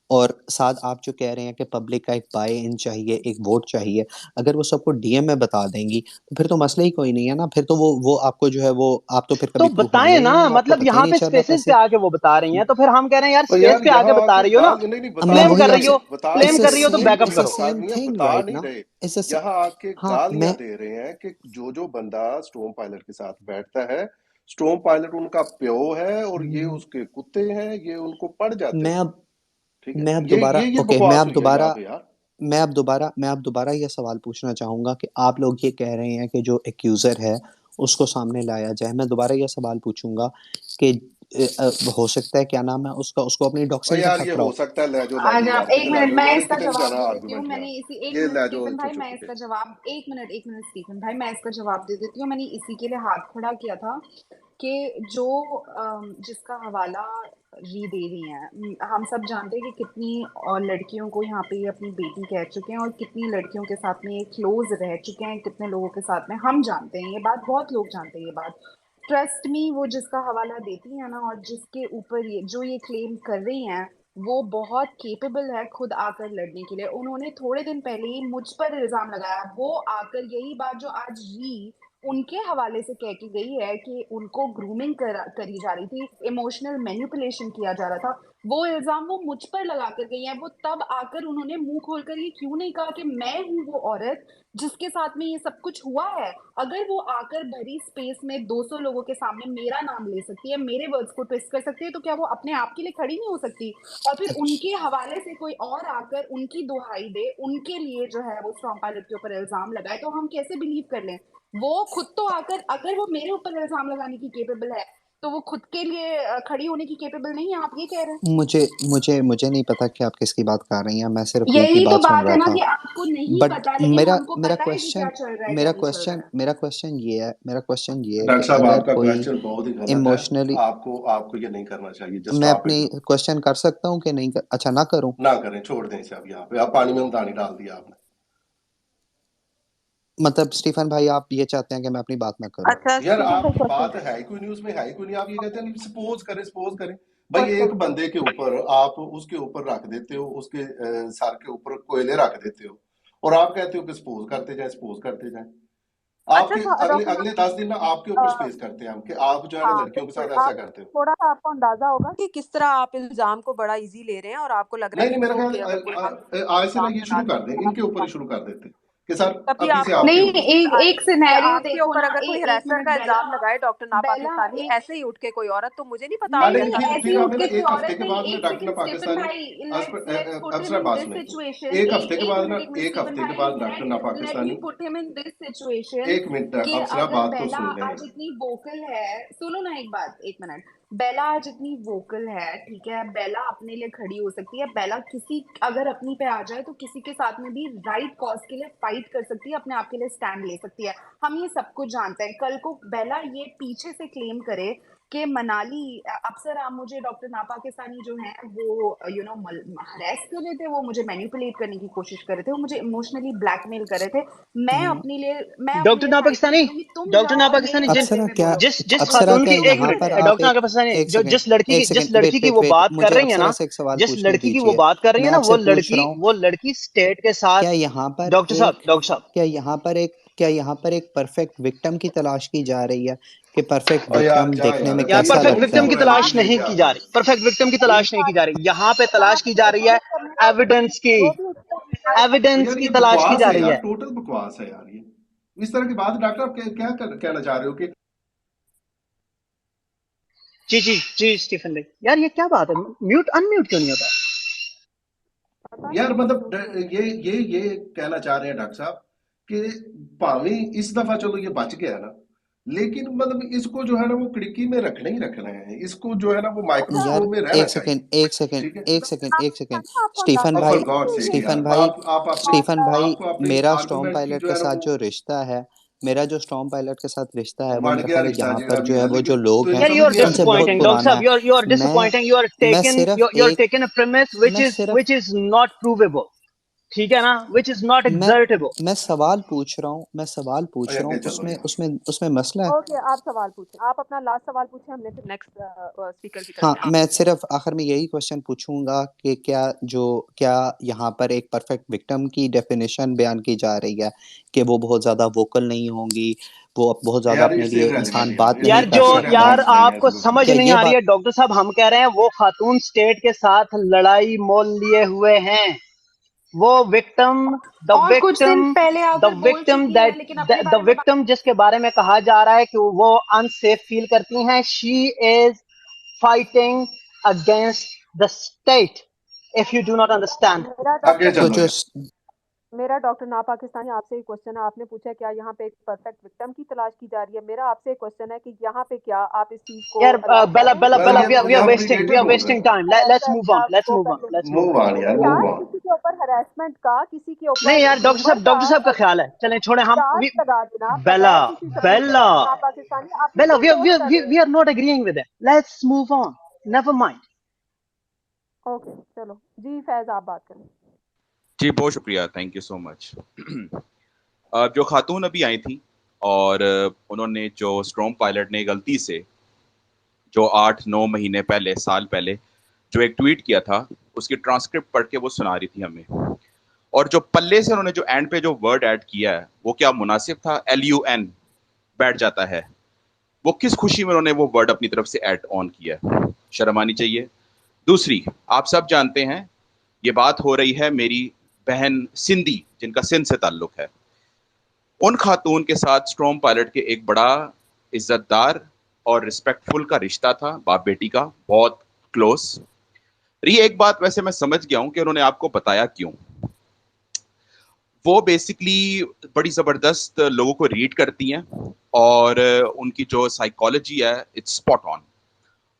और साथ आप जो कह रहे हैं कि पब्लिक का एक बाय इन चाहिए, एक वोट चाहिए, अगर वो सबको डीएम में बता देंगी तो फिर तो मसला ही कोई नहीं है ना। फिर तो वो आपको जो है वो आप तो फिर तो कभी प्रूफ बताएं मांगे ही ना, नहीं, आपको मतलब पता ही यहाँ नहीं पे चल रहा स्पेसिस पे कैसे। आके वो बता रही हैं, तो फिर हम कह रहे हैं यार और स्पेस यार पे आके यहाँ बता आके रही हो ना, गाल नहीं नहीं अब मैं बता क्लेम नहीं वही कर रही रहे, हो, बता इट्स क्लेम नहीं द कर रहे, रही हो तो सेम बैकअप इट्स द करो। बता सेम नहीं है, थिंग बता राइट नहीं ना। रहे। इट्स द यहाँ आके हाँ गालियां मैं दे रहे हैं कि जो बंदा स्टोम पायलट के साथ बैठता है, स्टोम पायलट उनका प्यो है और ये उसके कुत्ते हैं, ये उनको पड़ जाते मैं हैं। अब ठीक है, मैं अब दोबारा ये ओके बकवास हुई है यहाँ पे यार। मैं अब दोबारा ये सवाल पूछना चाहूंगा कि आप लोग ये कह रहे हैं कि जो एक्यूजर है उसको सामने लाया जाए। मैं दोबारा ये सवाल पूछूंगा कि हो सकता है क्या नाम है उसका, उसको अपनी और डॉक्सिंग का यार ये खतरा हो हो। सकता है ले आज जाओ आप यार, एक कितने ले मिनट, जाओ, मैं इन्होंने इसका कितने जवाब जाना दे देती हूँ। आर्गुमेंट मैंने यार, इसी एक ये मिनट ले जाओ स्टीफन भाई, चुप मैं चुप के। इसका जवाब, एक मिनट स्टीफन भाई, मैं इसका जवाब दे देती हूँ। मैंने इसी के लिए हाथ खड़ा किया था कि जो जिसका हवाला री दे रही हैं, हम सब जानते हैं कि कितनी और लड़कियों को यहाँ पे अपनी बेटी कह चुके हैं और कितनी लड़कियों के साथ में ये क्लोज रह चुके हैं, कितने लोगों के साथ में हम जानते हैं ये बात, बहुत लोग जानते हैं ये बात। ट्रस्ट मी, वो जिसका हवाला देती है ना और जिसके ऊपर ये जो ये क्लेम कर रही हैं, वो बहुत केपेबल है खुद आकर लड़ने के लिए। उन्होंने थोड़े दिन पहले ही मुझ पर इल्जाम लगाया, वो आकर यही बात जो आज री उनके हवाले से कह के गई है कि उनको ग्रूमिंग करी जा रही थी, इमोशनल मैनिपुलेशन किया जा रहा था। वो इल्जाम वो मुझ पर लगा कर गई है। वो तब आकर उन्होंने मुंह खोलकर ये क्यों नहीं कहा कि मैं हूँ वो औरत जिसके साथ में ये सब कुछ हुआ है। अगर वो आकर भरी स्पेस में 200 लोगों के सामने मेरा नाम ले सकती है, मेरे वर्ड्स को ट्विस्ट कर सकती है, तो क्या वो अपने आप के लिए खड़ी नहीं हो सकती? और फिर उनके हवाले से कोई और आकर उनकी दुहाई दे, उनके लिए जो है वो स्ट्रॉन्ग पायलट के ऊपर इल्जाम लगाए, तो हम कैसे बिलीव कर लें? वो खुद तो आकर, अगर वो मेरे ऊपर इल्जाम लगाने की केपेबल है, तो वो खुद के लिए खड़ी होने की केपेबल नहीं है, आप ये कह रहे हैं? मुझे नहीं पता कि आप किसकी बात कर रही हैं, मैं सिर्फ री की यही तो बात सुन बात रहा है ना था। कि आपको नहीं बट पता, लेकिन मेरा हमको मेरा पता है कि क्या क्वेश्चन चल रहा है, मेरा क्या नहीं चल रहा क्वेश्चन है। मेरा क्वेश्चन ये है डॉक्टर कि साहब अगर आपका कोई क्वेश्चन बहुत ही गलत है, इमोशनली, आपको आपको ये नहीं करना चाहिए। जस्ट मैं स्टॉप अपनी इट, क्वेश्चन कर सकता हूँ कि नहीं अच्छा ना करूँ? ना करें, छोड़ दें इसे। अब यहाँ पे आप पानी में पानी डाल दिया आपने। मतलब स्टीफन भाई आप ये चाहते हैं कि मैं अपनी बात ना करूँ? अच्छा यार स्टीफन भाई आपकी बात क्वेश्चन है ही कोई नहीं, उसमें है ही कोई नहीं। आप ये कहते हैं सपोज करें भाई, एक बंदे के ऊपर आप उसके ऊपर रख देते हो, उसके सर के ऊपर कोयले रख देते हो, और आप कहते हो कि सपोज करते जाए। अच्छा आपके अगले डॉक्टर अगले 10 दिन ना आपके ऊपर स्पेस करते हैं हम कि आप जो है ना हाँ लड़कियों के बिल्कुल, साथ ऐसा आप करते हो। थोड़ा सा आपको अंदाजा होगा कि किस तरह आप इल्जाम को बड़ा इजी ले रहे हैं और आपको लग रहा है नहीं कि मेरे ओके अगर कोई ख्याल आज से ना इल्जाम ये लगा शुरू दे कर दें, इनके ऊपर ही शुरू कर देते कि सर तभी अभी से आपको आपके नहीं, ऊपर। एक कि सिनेरियो आपके देखो ऊपर ना, अगर कोई एक हरेसर मिनट। का बेला, इल्जाम लगाए डॉक्टर बेला नापाकिस्तानी, एक, ऐसे ही उठ के कोई औरत, तो मुझे नहीं पता नहीं आपके नहीं साथ नहीं, ऐसे फिर ही क्या उठ हमें के ना कोई एक हफ्ते औरत के नहीं। बाद में एक डॉक्टर सेकंड स्टीफन पाकिस्तानी भाई, लेट्स पुट हिम अफसरा इन बात दिस सुने, सिचुएशन। एक हफ्ते के बाद ना, एक मिनट एक स्टीफन हफ्ते के भाई, बाद doctor let me Pakistani, put him in this situation एक मिनट कि अफसरा अगर बात तो बेला सुन लें। आज इतनी वोकल है, सुनो ना एक बात, एक मिनट। बेला आज इतनी वोकल है, ठीक है, बेला अपने लिए खड़ी हो सकती है। बेला किसी अगर अपनी पे आ जाए तो किसी के साथ में भी राइट कॉज के लिए फाइट कर सकती है, अपने आप के लिए स्टैंड ले सकती है। हम ये सब कुछ जानते हैं। कल को बेला ये पीछे से क्लेम करे कि मनाली अफसर आप मुझे डॉक्टर नापाकिस्तानी जो हैं वो हरेस कर रहे थे, वो मुझे मैनिपुलेट करने की कोशिश कर रहे थे, वो मुझे इमोशनली ब्लैकमेल कर रहे थे। मैं अपने डॉक्टर लिए फाइट नापाकिस्तानी, नहीं करूंगी, तुम डॉक्टर जाओ और मेरे नापाकिस्तानी, बदले में बोलो। जिस अप्सरा खातून क्या की, एक यहाँ मिनट पर आप डॉक्टर नापाकिस्तानी, एक सेकंड जिस लड़की की वो वेट बात कर मुझे रही है अप्सरा ना, से एक सवाल जिस पूछने लड़की की वो दीजिए। बात कर रही है मैं ना, आपसे पूछ रहा हूँ, वो लड़की स्टेट के साथ, क्या यहाँ पर डॉक्टर साहब क्या यहाँ पर एक परफेक्ट विक्टिम की तलाश की जा रही है कि परफेक्ट और यार विक्टिम जा देखने यार, में अब यार, ये कैसा परफेक्ट कौन सी लगता विक्टिम है? की मोरालिटी तलाश नहीं लेके आ की रहे जा हो। रही, परफेक्ट विक्टिम की तलाश नहीं की जा रही, यहाँ पे तलाश की जा रही है एविडेंस की, एविडेंस यार की ये तलाश की बकवास जा है रही यार, है। टोटल बकवास है यार। ये इस तरह की बात डॉक्टर आप क्या कहना चाह रहे हो कि जी स्टीफन भाई, यार ये क्या बात है, म्यूट अनम्यूट क्यों नहीं होता? यार मतलब ये कहना चाह रहे हैं डॉक्टर साहब कि भावे इस दफा चलो ये बच गया ना, लेकिन मतलब इसको जो है ना वो खिड़की में रखना ही रखना है, इसको जो है ना वो यार माइक्रोस्कोप में रहना चाहिए। ठीक है, एक सेकंड आपको और फॉर गॉड सेक यार, आप अपने स्टीफन भाई, आपको अपने मेरा स्टॉर्म आर्गुमेंट की पायलट जो के है ना साथ वो जो रिश्ता है, मेरा जो स्टॉर्म पायलट के साथ रिश्ता है, वो बढ़ मेरे गया ख्याल है रिश्ता यहाँ जगह पर भी जो है है, वो जो लेकिन लोग तो हैं यार, यू समझ आर नहीं उनसे आती बहुत डिसअपॉइंटिंग डॉक्टर पुराना साहब, है। यू आर डिसअपॉइंटिंग, मैं सिर्फ यू आर एक टेकिंग अ प्रीमिस मैं सिर्फ व्हिच इज नॉट प्रूवेबल, ठीक है ना, व्हिच इज नॉट मैं एग्जर्टेबल। मैं सवाल पूछ रहा हूँ और आगे चलो उसमें यार। उसमें उसमें मसला है। ओके आप सवाल पूछें, आप अपना लास्ट सवाल पूछें, हमने फिर नेक्स्ट स्पीकर की तरफ हाँ, जाना मैं सिर्फ आखिर में यही क्वेश्चन पूछूंगा कि क्या यहाँ पर एक परफेक्ट विक्टिम की डेफिनेशन बयान की जा रही है कि वो बहुत ज्यादा वोकल नहीं होंगी, वो बहुत ज्यादा यार अपने इट्स लिए इररेलेवेंट इंसान यार, बात नहीं कर सकता। यार नहीं है आपको ऐसे कुछ समझ नहीं। क्या नहीं ये आ रही बात है डॉक्टर साहब, हम कह रहे हैं वो खातून स्टेट के साथ लड़ाई मोल लिए हुए हैं, वो विक्टिम, और कुछ दिन पहले आकर बोल चुकी हैं, लेकिन अपने द बारे में विक्टिम जिसके बारे में कहा जा रहा है कि वो अनसेफ फील करती हैं, she is fighting against the state, if you do not understand. आगे तो चलो यार। मेरा डॉक्टर नापाकिस्तानी आपसे एक क्वेश्चन है, आपने पूछा क्या यहाँ पे एक परफेक्ट विक्टिम की तलाश की जा रही है। मेरा आपसे एक क्वेश्चन है कि यहाँ पे क्या आप इस चीज को यार allow कर बेला रहे हैं बेला कि वी आर प्रीडेटर बोल रहे wasting time, let's move on, let's move on, let's move move on. On यार, नहीं यार, मूव ऑन। किसी के ऊपर हरासमेंट का, किसी के नहीं ऊपर यार ह्यूमर डॉक्टर साहब का ख्याल है, चलें छोड़े हम चार्ज लगा देना बेला बगैर किसी सबूत के बेला डॉक्टर नापाकिस्तानी आप बेला क्यों फोर्स कर रहे we are not agreeing with it, let's move on, never mind. Okay चलो जी, फैज आप बात करें। जी बहुत शुक्रिया, थैंक यू सो मच। जो खातून अभी आई थी और उन्होंने जो स्टॉर्म पायलट ने गलती से जो 8-9 महीने पहले, साल पहले जो एक ट्वीट किया था, उसकी ट्रांसक्रिप्ट पढ़ के वो सुना रही थी हमें, और जो पल्ले से उन्होंने जो एंड पे जो वर्ड ऐड किया है वो क्या मुनासिब था, LUN, बैठ जाता है, वो किस खुशी में उन्होंने वो वर्ड अपनी तरफ से ऐड ऑन किया, शर्म आनी चाहिए। दूसरी, आप सब जानते हैं ये बात हो रही है मेरी बहन सिंधी, जिनका सिंध से ताल्लुक है। उन खातून के साथ स्ट्रॉम पायलट के एक बड़ा इज्जतदार और रिस्पेक्टफुल का रिश्ता था, बाप बेटी का, बहुत क्लोज। एक बात वैसे मैं समझ गया हूं कि उन्होंने आपको बताया क्यों। वो बेसिकली बड़ी जबरदस्त लोगों को रीड करती हैं और उनकी जो साइकोलॉजी है इट्स स्पॉट ऑन।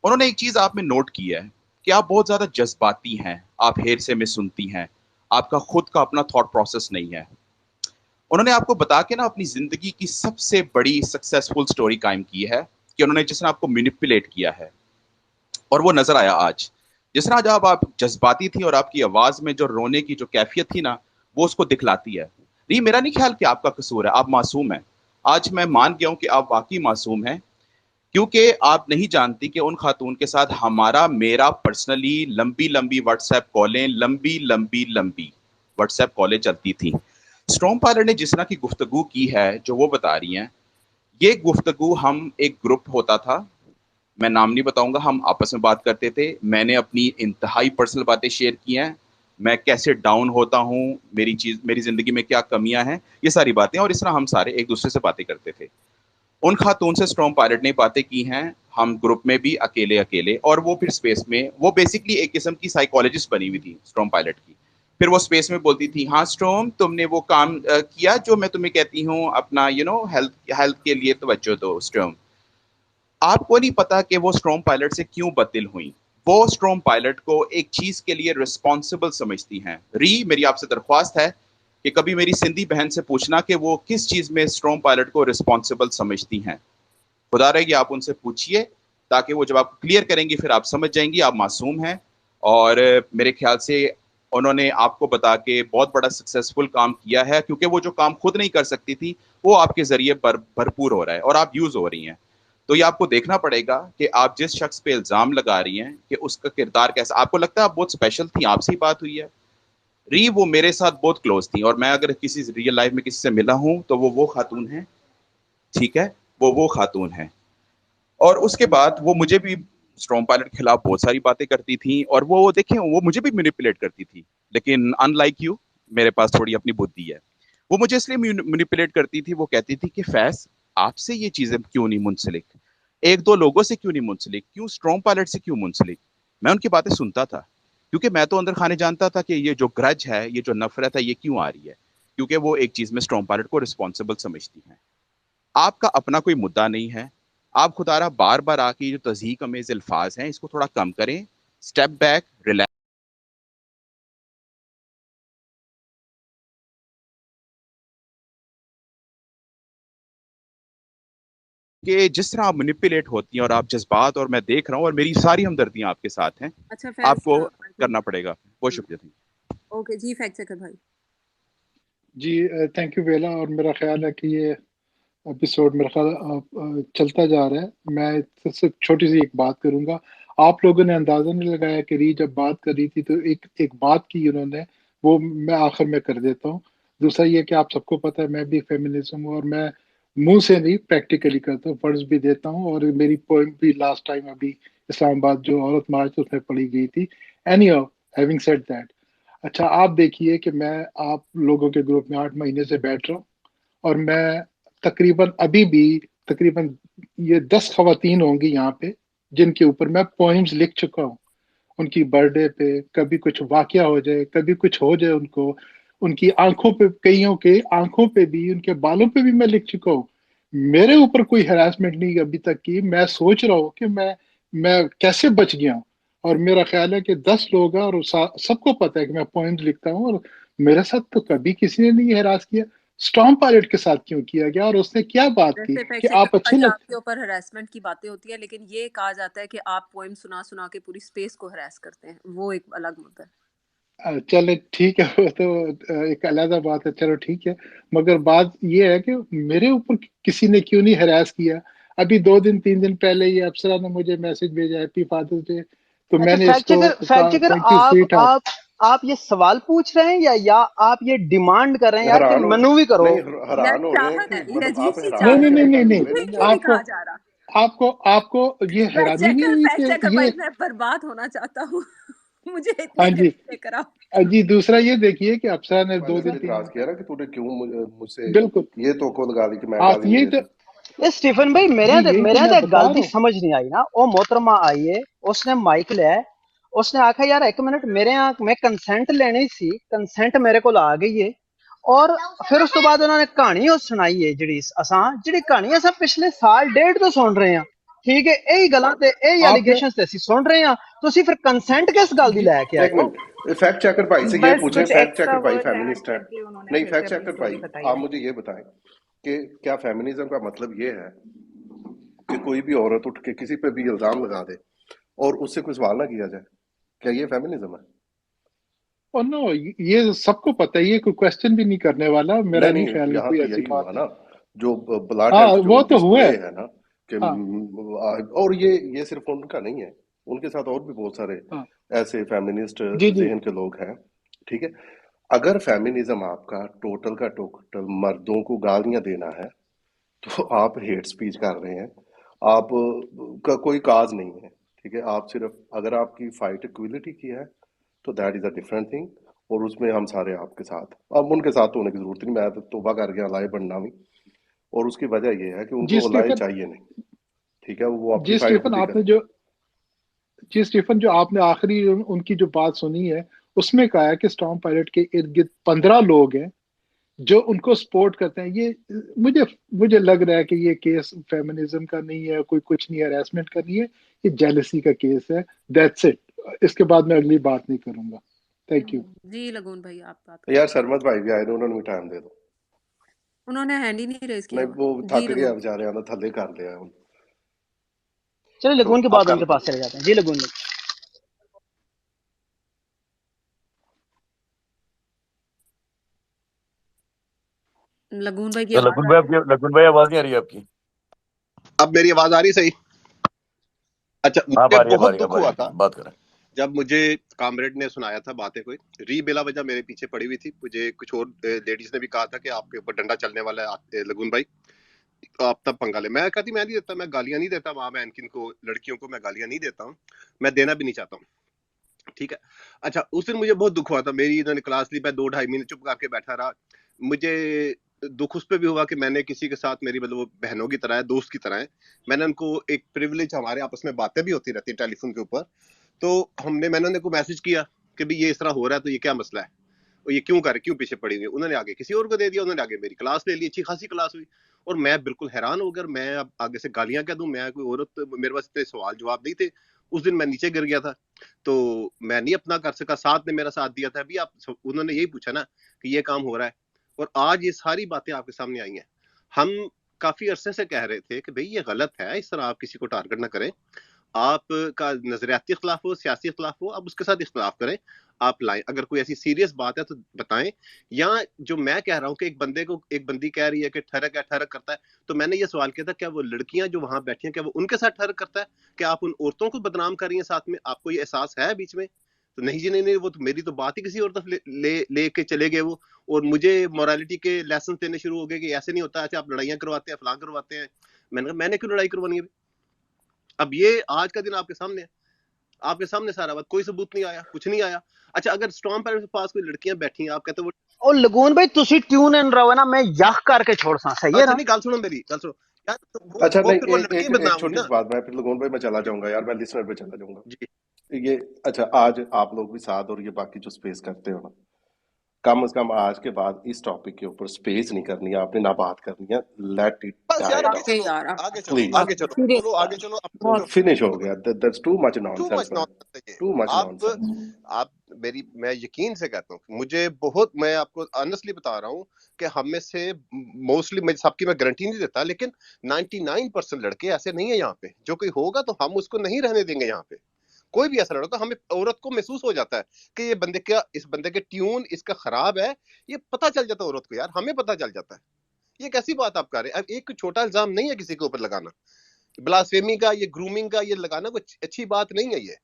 उन्होंने एक चीज आप में नोट की है कि आप बहुत ज्यादा जज्बाती हैं, आप हेर से में सुनती हैं, आपका खुद का अपना थॉट प्रोसेस नहीं है। उन्होंने आपको बता के ना अपनी जिंदगी की सबसे बड़ी सक्सेसफुल स्टोरी कायम की है कि उन्होंने जिसने आपको मैनिपुलेट किया है, और वो नजर आया आज। जिस तरह जब आप जज्बाती थी और आपकी आवाज में जो रोने की जो कैफियत थी ना, वो उसको दिखलाती है। नहीं, मेरा नहीं ख्याल कि आपका कसूर है, आप मासूम हैं। आज मैं मान गया हूं कि आप वाकई मासूम हैं, क्योंकि आप नहीं जानती कि उन खातून के साथ मेरा पर्सनली लंबी लंबी व्हाट्सएप कॉलें, लंबी व्हाट्सएप कॉलें चलती थी। स्ट्रॉम पायलट ने जिस तरह की गुफ्तगू की है जो वो बता रही हैं, ये गुफ्तगू हम एक ग्रुप होता था, मैं नाम नहीं बताऊंगा, हम आपस में बात करते थे। मैंने अपनी इंतहाई पर्सनल बातें शेयर की हैं, मैं कैसे डाउन होता हूँ, मेरी जिंदगी में क्या कमियां हैं, ये सारी बातें, और इस तरह हम सारे एक दूसरे से बातें करते थे। उन खातून से स्ट्रॉम पायलट ने बातें की हैं, हम ग्रुप में भी अकेले, और वो फिर स्पेस में, वो बेसिकली एक किस्म की साइकोलॉजिस्ट बनी हुई थी स्ट्रॉम पायलट की। फिर वो स्पेस में बोलती थी, हाँ स्ट्रॉम, तुमने वो काम किया जो मैं तुम्हें कहती हूँ, अपना हेल्थ के लिए तवज्जो दो स्ट्रॉम। आपको नहीं पता कि वो स्ट्रॉम पायलट से क्यों बददिल हुई। वो स्ट्रॉम पायलट को एक चीज के लिए रिस्पॉन्सिबल समझती हैं। मेरी आपसे दरख्वास्त है कि कभी मेरी सिंधी बहन से पूछना कि वो किस चीज में स्ट्रॉम पायलट को रिस्पॉन्सिबल समझती हैं। खुदा रहेगी, आप उनसे पूछिए, ताकि वो जब आप क्लियर करेंगी फिर आप समझ जाएंगी आप मासूम हैं। और मेरे ख्याल से उन्होंने आपको बता के बहुत बड़ा सक्सेसफुल काम किया है, क्योंकि वो जो काम खुद नहीं कर सकती थी वो आपके जरिए भरपूर हो रहा है और आप यूज हो रही हैं। तो ये आपको देखना पड़ेगा कि आप जिस शख्स पे इल्जाम लगा रही हैं कि उसका किरदार कैसा, आपको लगता है आप बहुत स्पेशल थी, आपसे ही बात हुई है। वो मेरे साथ बहुत क्लोज थी, और मैं अगर किसी रियल लाइफ में किसी से मिला हूं तो वो खातून है, ठीक है, वो खातून है। और उसके बाद वो मुझे भी स्ट्रॉम पायलट के खिलाफ बहुत सारी बातें करती थी, और वो देखें वो मुझे भी मैनिपुलेट करती थी, लेकिन अनलाइक यू मेरे पास थोड़ी अपनी बुद्धि है। वो मुझे इसलिए मैनिपुलेट करती थी, वो कहती थी कि फैज, आपसे ये चीजें क्यों नहीं मुंसलिक, एक दो लोगों से क्यों नहीं मुंसलिक, क्यों स्ट्रॉम पायलट से क्यों मुंसलिक। मैं उनकी बातें सुनता था, क्योंकि मैं तो अंदर खाने जानता था कि ये जो ग्रज है, ये जो नफरत है, ये क्यों आ रही है, क्योंकि वो एक चीज में स्ट्रॉम पायलट को रिस्पॉन्सिबल समझती है। आपका अपना कोई मुद्दा नहीं है, आप खुदारा बार बार आके जो तज़हीक अमेज़ अल्फाज हैं इसको थोड़ा कम करें, स्टेप बैक, रिलैक्स। कि जिस तरह आप मैनिपुलेट होती हैं और आप जज्बात, और मैं देख रहा हूँ, और मेरी सारी हमदर्दियां आपके साथ हैं, अच्छा आपको करना पड़ेगा। बहुत शुक्रिया। ओके जी, फैक्ट चेकर भाई जी, थैंक यू बेला। और मेरा ख्याल है कि ये एपिसोड मेरा ख्याल चलता जा रहा है। मैं सिर्फ छोटी सी एक बात करूंगा। आप लोगों ने अंदाजा नहीं लगाया कि री जब बात कर रही थी तो एक बात की उन्होंने, वो मैं आखिर में कर देता हूँ। दूसरा ये कि आप सबको पता है मैं भी फेमिनिज्म हूँ, और मैं मुंह से नहीं प्रैक्टिकली करता हूँ, फर्ज भी देता हूँ, और मेरी पॉइंट भी लास्ट टाइम अभी इस्लामाबाद जो औरत मार्च उसमें पढ़ी गई थी। एनी हैविंग सेड दैट, अच्छा आप देखिए कि मैं आप लोगों के ग्रुप में 8 महीने से बैठ रहा हूँ, और मैं तकरीबन अभी भी तकरीबन ये 10 खवातीन होंगी यहाँ पे जिनके ऊपर मैं पोइम्स लिख चुका हूँ। उनकी बर्थडे पे कभी कुछ वाकया हो जाए, कभी कुछ हो जाए उनको, उनकी आंखों पे, कईयों के आंखों पे भी, उनके बालों पे भी मैं लिख चुका हूँ। मेरे ऊपर कोई हरासमेंट नहीं अभी तक की। मैं सोच रहा हूँ कि मैं कैसे बच गया हूँ। और मेरा ख्याल है कि 10 लोग हैं, और सबको पता है कि मैं पोइम्स लिखता हूँ, और मेरे साथ तो कभी किसी ने नहीं हरास किया। स्टॉर्म पायलट के साथ क्यों किया गया, और उसने क्या बात की वैसे कि आप अच्छे लग। आपके ऊपर हरासमेंट की बातें होती है, लेकिन ये कहा जाता है कि आप पोएम सुना सुना के पूरी स्पेस को हरास करते हैं, वो एक अलग मुद्दा है। चले ठीक है, वो तो एक अलग बात है, चलो ठीक है। मगर बात ये है कि मेरे ऊपर किसी ने क्यों नहीं हरास किया। अभी 2 दिन 3 दिन पहले ये अप्सरा ने मुझे मैसेज भेजा, हैप्पी फादर्स डे, तो अच्छा मैंने फैक्ट इसको चेकर थैंक यू आप स्वीट हार्ट। आप ये सवाल पूछ रहे हैं या आप ये डिमांड कर रहे हैं यार कि हैरान हो मनूवी करो? नहीं यार हैरान हो रहे हैं चाहत कि है, ये मतलब अजीब आप सी हैरान नहीं चाहत हैं नहीं कि है, नहीं नहीं नहीं, मनसूबे मुझे नहीं क्यों नहीं जाते। आपको कहा जा रहा? आपको ये हैरानी नहीं हुई फैक्ट चेकर कि भाई, ये मैं बर्बाद होना चाहता हूँ। मुझे हाँ इतनी जी जल्दी लेकर आओ। जी, दूसरा ये देखिए कि अप्सरा ने मैंने 2 भी दिन 3 इतराज दिन किया तक ना कि तूने क्यों मुझसे बिल्कुल ये तोको लगा दी कि मैं आप गाली नहीं यही तो देता। ये स्टीफन भाई जी यही तो मेरे मैं ते बता गल रहा दी हूँ। समझ नहीं आई ना। ओ मोहतरमा आई है, उसने माइक लिया, उसने आखा यार एक मिनट मेरे यहाँ मैं कंसेंट लेनी सी, कंसेंट मेरे को आ गई है। और फिर उस तो बाद उन्होंने कहानी और सुनाई है जिड़ी असां जिड़ी कहानी असां पिछले साल डेढ़ तो सुन रहे हैं। ठीक है, यही गल्लां ते यही आपने एलिगेशंस ते ਅਸੀਂ सुन रहे हैं। ਤੁਸੀਂ ਫਿਰ ਕੰਸੈਂਟ ਕਿਸ ਗੱਲ ਦੀ ये ਲੈ ਕੇ ਆਏ एक हो? मिनट फैक्ट चेकर भाई से ये बस पूछें, कुछ फैक्ट एक्स्ट्रा चेकर भाई वर्ड्स ऐड फेमिनिस्ट है। करके उन्होंने नहीं, फिर से फैक्ट अपनी चेकर स्टोरी भाई बताई आप है। मुझे ये बताएं कि क्या फेमिनिज्म का मतलब ये है कि कोई भी औरत उठ के किसी पे भी इल्जाम लगा दे और उससे कोई सवाल ना किया जाए? क्या ये फेमिनिज्म है? और नो ये सबको पता है, ये कोई क्वेश्चन भी नहीं करने वाला, मेरा नहीं नहीं नहीं, ख्याल कि यहाँ कोई तो ऐसी यही बात हुआ है। ना, जो ब्लड हाँ हेल्थ जो वो तो हुआ डिस्प्ले है। है ना कि हाँ और ये सिर्फ उनका नहीं है, उनके साथ और भी बहुत सारे हाँ ऐसे फेमिनिस्ट जी जी जहन के लोग हैं। ठीक है, अगर फेमिनिज्म आपका टोटल का टोटल मर्दों को गालियां देना है तो आप हेट स्पीच कर रहे हैं। आप का कोई काज नहीं है। ठीक है, आप सिर्फ अगर आपकी फाइट इक्वलिटी की है तो that is a different thing, और उसमें हम सारे आपके साथ, अब उनके साथ तो होने की जरूरत नहीं, मैं तो तौबा कर गया अलाय बनना भी, और उसकी वजह यह है कि जी उनको अलाय स्टीफन चाहिए नहीं। ठीक है, वो अपनी जी फाइट स्टीफन खुद ही आपने करें। जो जी स्टीफन जो आपने आखिरी उनकी जो बात सुनी है उसमें कहा है कि स्टॉर्म पायलट के इर्द गिर्द 15 लोग हैं जो उनको सपोर्ट करते हैं। ये मुझे मुझे लग रहा है कि ये केस फेमिनिज्म का नहीं है, कोई कुछ नहीं, हरासमेंट का नहीं है, ये जेलसी का केस है। दैट्स इट, इसके बाद मैं अगली बात नहीं करूंगा। Thank you. जी लगून भाई, आप बात यार करें। सरमत भाई भी आए थे, उन्होंने भी टाइम दे दो। उन्होंने हैंड ही नहीं रेज किया नहीं हुआ। वो जी थक गया लगून। बेचारे, आना थले कर लिया उन। चलो तो लगून के आप बाद कर उनके पास चले जाते हैं। जी लगून लगून भाई की तो आवाज आ रही है? लगुन भाई आवाज नहीं आ रही है आपकी? अब मेरी आवाज आ रही सही? अच्छा, हाँ मुझे आ रही है, आ बहुत रही है, दुख आ रही हुआ है, था बात करें। जब मुझे कामरेड ने सुनाया था बातें, कोई री बिला वजह मेरे पीछे पड़ी हुई थी। मुझे कुछ और लेडीज ने भी कहा था कि आपके ऊपर डंडा चलने वाला है लगुन भाई, तो आप तब पंगा ले। मैं कहती मैं नहीं देता, मैं गालियां नहीं देता वहां, मैं इनकिन को लड़कियों को मैं गालियां नहीं देता हूँ, मैं देना भी नहीं चाहता हूँ। ठीक है, अच्छा उस दिन मुझे बहुत दुख हुआ था। मेरी इन्होंने क्लास ली, मैं 2-2.5 महीने चुप करके बैठा रहा। मुझे दुख उस पर भी हुआ कि मैंने किसी के साथ, मेरी मतलब वो बहनों की तरह है, दोस्त की तरह है, मैंने उनको एक प्रिविलेज, हमारे आपस में बातें भी होती रहती है टेलीफोन के ऊपर, तो मैंने उनको मैसेज किया कि भाई ये इस तरह हो रहा है तो ये क्या मसला है, और ये क्यों कर, क्यों पीछे पड़ी हुई है। उन्होंने आगे किसी और को दे दिया, उन्होंने आगे मेरी क्लास ले ली, अच्छी खासी क्लास हुई, और मैं बिल्कुल हैरान हो गया। मैं अब आगे से गालियां क्या दूं, मैं कोई औरत, मेरे पास इतने सवाल जवाब नहीं थे। उस दिन मैं नीचे गिर गया था, तो मैं नहीं अपना कर सका, साथ ने मेरा साथ दिया था। अभी आप उन्होंने यही पूछा ना कि ये काम हो रहा है, और आज ये सारी बातें आपके सामने आई हैं। हम काफी अरसे से कह रहे थे कि भाई ये गलत है, इस तरह आप किसी को टारगेट ना करें। आपका नजरियाती इख्तलाफ हो, सियासी इख्तलाफ हो, आप उसके साथ इख्तलाफ करें, आप लाएं। अगर कोई ऐसी सीरियस बात है तो बताएं। या जो मैं कह रहा हूं कि एक बंदी कह रही है कि ठहरक है, ठहरक करता है, तो मैंने ये सवाल किया था क्या वो लड़कियां जो वहां बैठी हैं क्या वो उनके साथ ठहरक करता है? क्या आप उन औरतों को बदनाम कर रही हैं साथ में? आपको ये एहसास है बीच में? तो नहीं जी, नहीं, वो तो मेरी तो बात ही किसी और तरफ ले के चले गए वो, और मुझे मोरालिटी के लेसन देने शुरू हो गए कि ऐसे नहीं होता, ऐसे आप लड़ाइयां करवाते हैं, फलां करवाते हैं। मैंने कहा मैंने क्यों लड़ाई करवानी है? अब ये आज का दिन आपके सामने है, आपके सामने सारा बात, कोई सबूत नहीं आया, कुछ नहीं आया। अच्छा, अगर स्ट्रॉन्ग पैरेंट्स के पास कोई लड़कियां बैठी हैं, आप कहते हो ओ लगून भाई तुसी ट्यून इन रहो ना, मैं यह करके छोड़ सा सही है अच्छा ना? नहीं, गल सुनो मेरी, गल सुनो यार, तो अच्छा वो नहीं, फिर वो एक लड़की एक बदनाम एक हुई छोटी ना सी बात, मैं फिर लगून भाई मैं चला जाऊंगा यार, मैं लिसनर पे चला जाऊंगा। जी। ये अच्छा, आज आप लोग भी साथ और ये बाकी जो स्पेस करते हो ना, कम से कम आज के बाद इस टॉपिक के ऊपर स्पेस नहीं करनी है आपने, ना बात करनी है। लेट इट बस डाई यार आगे डाउन चलो, यार आगे चलो, प्लीज। आगे चलो, सीरियस चलो आगे चलो। अब बहुत फिनिश हो गया, that's too much too nonsense much man, nonsense है ये। टू मच आप नॉनसेंस। आप मेरी, मैं यकीन से कहता हूँ, मुझे बहुत, मैं आपको ऑनेस्टली बता रहा हूँ कि हम में से मोस्टली, मैं सबकी मैं गारंटी नहीं देता, लेकिन 99% लड़के ऐसे नहीं है यहाँ पे। जो कोई होगा तो हम उसको नहीं रहने देंगे यहाँ पे। कोई भी ऐसा लड़का, हमें औरत को महसूस हो जाता है कि ये बंदे का, इस बंदे के ट्यून इसका खराब है, ये पता चल जाता है औरत को, यार हमें पता चल जाता है। ये कैसी बात आप कर रहे हैं? अब एक छोटा इल्जाम नहीं है किसी के ऊपर लगाना, ब्लास्फेमी का, ये ग्रूमिंग का ये लगाना कुछ अच्छी बात नहीं है ये।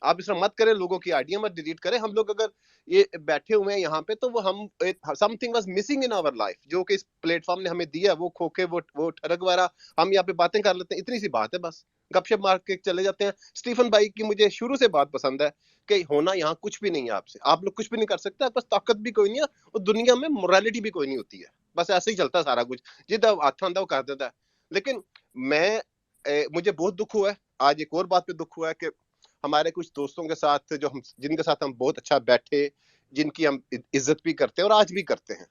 आप इस तरह मत करें, लोगों की आइडिया मत डिलीट करें। हम लोग अगर ये बैठे हुए हैं यहाँ पे तो वो हम something was missing in our life, जो कि इस प्लेटफॉर्म ने हमें दिया, वो खोखे वो ठरक वाला हम यहाँ पे बातें कर लेते हैं, इतनी सी बात है, बस गपशप मार के चले जाते हैं। स्टीफन भाई की मुझे शुरू से बात पसंद है कि होना यहाँ कुछ भी नहीं है आपसे, आप लोग कुछ भी नहीं कर सकते, आपके पास ताकत भी कोई नहीं है और दुनिया में मोरालिटी भी कोई नहीं होती है, बस ऐसे ही चलता है सारा कुछ, जितना अच्छा आंदा वो कर देता है। लेकिन मुझे बहुत दुख हुआ है, आज एक और बात पे दुख हुआ है कि हमारे कुछ दोस्तों के साथ जो हम जिनके साथ हम बहुत अच्छा बैठे, जिनकी हम इज्जत भी करते हैं और आज भी करते हैं,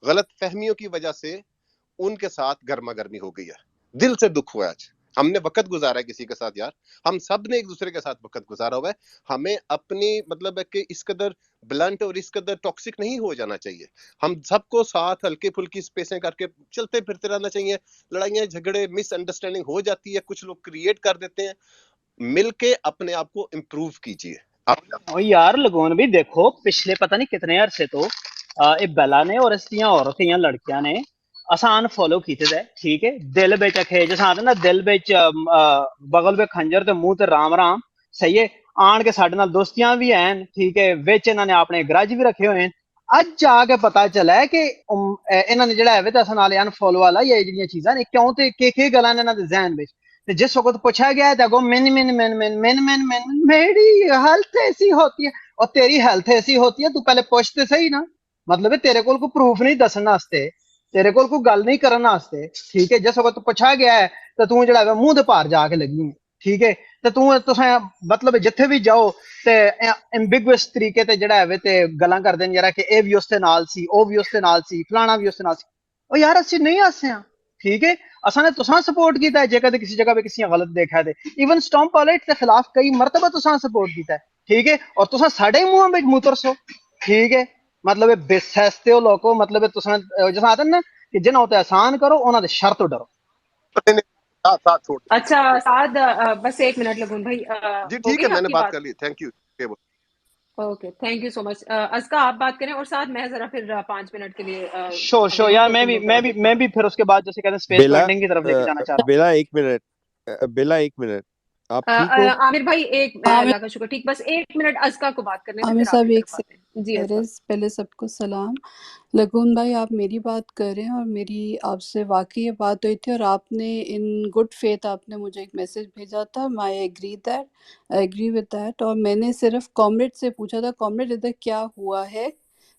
गलत फहमियों की वजह से उनके साथ गर्मा गर्मी हो गई है। दिल से दुख हुआ है। आज हमने वक्त गुजारा है किसी के साथ यार, हम सब ने एक दूसरे के साथ वक्त गुजारा हुआ है। हमें अपनी मतलब है कि इस कदर ब्लंट और इस कदर टॉक्सिक नहीं हो जाना चाहिए। हम सबको साथ हल्के फुल्की स्पेसें करके चलते फिरते रहना चाहिए। लड़ाइयाँ झगड़े मिसअंडरस्टैंडिंग हो जाती है, कुछ लोग क्रिएट कर देते हैं, मिलके अपने आप को इम्प्रूव कीजिए। ओ यार लगोन भी देखो, पिछले पता नहीं कितने अरसे तो ये बेला ने और इसदियां औरतें या लड़कियां ने आसान फॉलो कीते दे, ठीक है, दिल बेच खे जिस आते ना दिल बेच बगल पे खंजर ते मुंह ते राम राम, सही है, आन के साडे नाल दोस्तियां भी हैं, ठीक है, विच इन्होंने अपने ग्रज भी रखे हुए हैं। ਅੱਜ ਜਾ ਕੇ ਪਤਾ ਚੱਲਾ ਹੈ ਕਿ ਇਹਨਾਂ ਨੇ ਜਿਹੜਾ ਹੈ ਤੇ ਅਸਾਂ ਨਾਲੇ ਅਨਫੋਲੋ ਵਾਲਾ ਇਹ ਜਿਹੜੀਆਂ ਚੀਜ਼ਾਂ ਨੇ ਕਿਉਂ ਤੇ ਕੀ ਗੱਲਾਂ ਨੇ ਇਹਨਾਂ ਦੇ ਜ਼ਿਹਨ ਵਿੱਚ। ਤੇ जिस वक्त पूछा गया है तो man man man man man man man मेरी हेल्थ ऐसी होती है, और तेरी हेल्थ ऐसी होती है, तू पहले पूछ तो सही ना, मतलब है तेरे को प्रूफ नहीं दसन वास्ते, तेरे को कोई गल नहीं करने वास्ते, ठीक है। जिस वक्त पूछा गया है तो तू जो मुंह दे पार जाके लगी है, ठीक है, तो तू मतलब जिथे भी जाओ ते एम्बिगुअस तरीके ते जड़ा है ते गल्लां करदे ने जरा कि ए भी उसदे नाल सी, ओ भी उसदे नाल सी, फलाना भी उसदे नाल सी। ओ यार असि नहीं हसे हां, ठीक है, असा ने तुसा सपोर्ट किया है, जे कदे किसी जगह पे किसी गलत देखा है, इवन स्टॉम पायलट के खिलाफ कई मरतबा तुसा सपोर्ट किया है, ठीक है, और तुसा साडे मुंह में मुतरसो, ठीक है, मतलब बेसहस्ते हो लोगो, मतलब तुसा जैसा आते ना कि जिन्हों ते एहसान करो उन्होंने शर्त डरो। अच्छा साद बस 1 मिनट लगून भाई, जी हो ठीक गई है, मैंने आपकी बात बात? कर ली, thank you. Okay, thank you so much. अस्का आप बात करें और साथ मैं जरा फिर 5 मिनट के लिए शो यार मैं भी फिर उसके बाद जैसे कहते हैं स्पेस बेला एंडिंग की तरफ लेके जाना चाह रहा बेला 1 मिनट, बेला 1 मिनट, आप ठीक हो? आमिर भाई एक अल्लाह का शुक्र, ठीक, बस 1 मिनट अस्का को बात करने थे, आमिर फिर साहब आपकी एक तरफ आते हैं। जी अस्का। पहले सबको सलाम। लगून भाई आप मेरी बात कर रहे हैं और मेरी आपसे वाकई ये बात हुई थी और आपने इन गुड फेथ आपने मुझे एक मैसेज भेजा था, आई एग्री विद दैट, और मैंने सिर्फ कॉमरेड से पूछा था कॉमरेड इधर क्या हुआ है,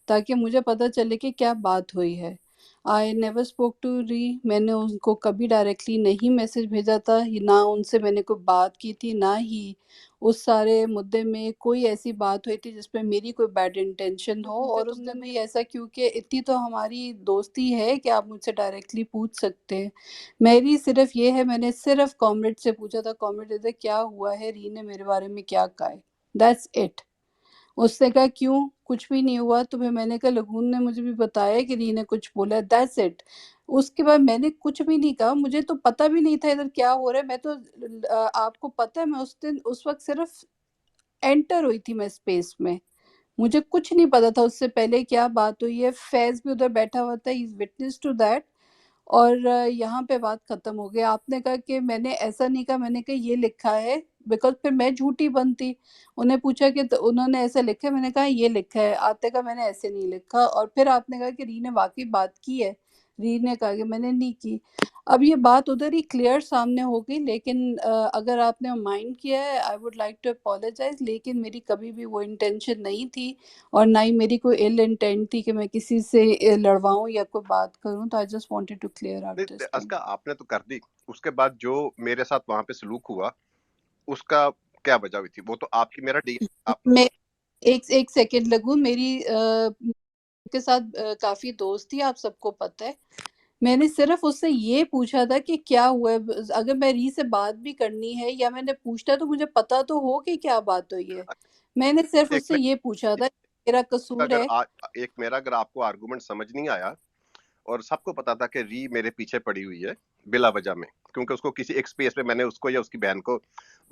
ताकि मुझे पता चले कि क्या बात हुई है। आई नेवर स्पोक टू री, मैंने उनको कभी डायरेक्टली नहीं मैसेज भेजा था, ना उनसे मैंने कोई बात की थी, ना ही उस सारे मुद्दे में कोई ऐसी बात हुई थी जिसपे मेरी कोई बैड इंटेंशन हो। और उसने भी ऐसा क्योंकि इतनी तो हमारी दोस्ती है कि आप मुझसे डायरेक्टली पूछ सकते हैं। मेरी सिर्फ ये है, मैंने सिर्फ कॉमरेड से पूछा था कॉमरेड इधर क्या हुआ है, री ने मेरे बारे में क्या कहा है, दैट्स इट। उसने कहा क्यों, कुछ भी नहीं हुआ, तो फिर मैंने कहा लगून ने मुझे भी बताया कि री ने कुछ बोला, दैट्स इट। उसके बाद मैंने कुछ भी नहीं कहा, मुझे तो पता भी नहीं था इधर क्या हो रहा है। मैं तो आपको पता है मैं उस वक्त सिर्फ एंटर हुई थी मैं स्पेस में, मुझे कुछ नहीं पता था उससे पहले क्या बात हुई है। फैज भी उधर बैठा हुआ था, he is witness to that, और यहाँ पे बात खत्म हो गई। आपने कहा कि मैंने ऐसा नहीं कहा, मैंने कहा ये लिखा है, बिकॉज फिर मैं झूठी बनती। उन्हें पूछा कि तो उन्होंने ऐसा लिखा है, मैंने कहा ये लिखा है, आते का मैंने ऐसे नहीं लिखा। और फिर आपने कहा कि री ने वाकई बात की है, री ने कहा कि मैंने नहीं की। अब ये बात उधर ही क्लियर सामने हो गई, लेकिन अगर आपने माइंड किया है I would like to apologise, लेकिन मेरी कभी भी वो इंटेंशन नहीं थी और ना ही मेरी कोई इल इंटेंट थी कि मैं किसी से लड़वाऊं या कोई बात करूं। तो I just wanted to clear out this thing. अस्का आपने तो कर दी, उसके बाद जो मेरे साथ वहां पे सलूक हुआ उसका क्या वजह हुई थी, वो तो आपकी मेरा डी मैं एक सेकंड लगूं, मेरी के साथ काफी दोस्त थी, आप सबको पता है। मैंने सिर्फ उससे ये पूछा था कि क्या हुआ है, अगर मैं री से बात भी करनी है या मैंने पूछता तो मुझे पता तो हो कि क्या बात हुई है। मैंने सिर्फ उससे ये पूछा था मेरा कसूर है। एक मेरा अगर आपको आर्गुमेंट समझ नहीं आया, और सबको पता था कि री मेरे पीछे पड़ी हुई है बिला वजह में, क्योंकि उसको किसी एक स्पेस पे मैंने उसको या उसकी बहन को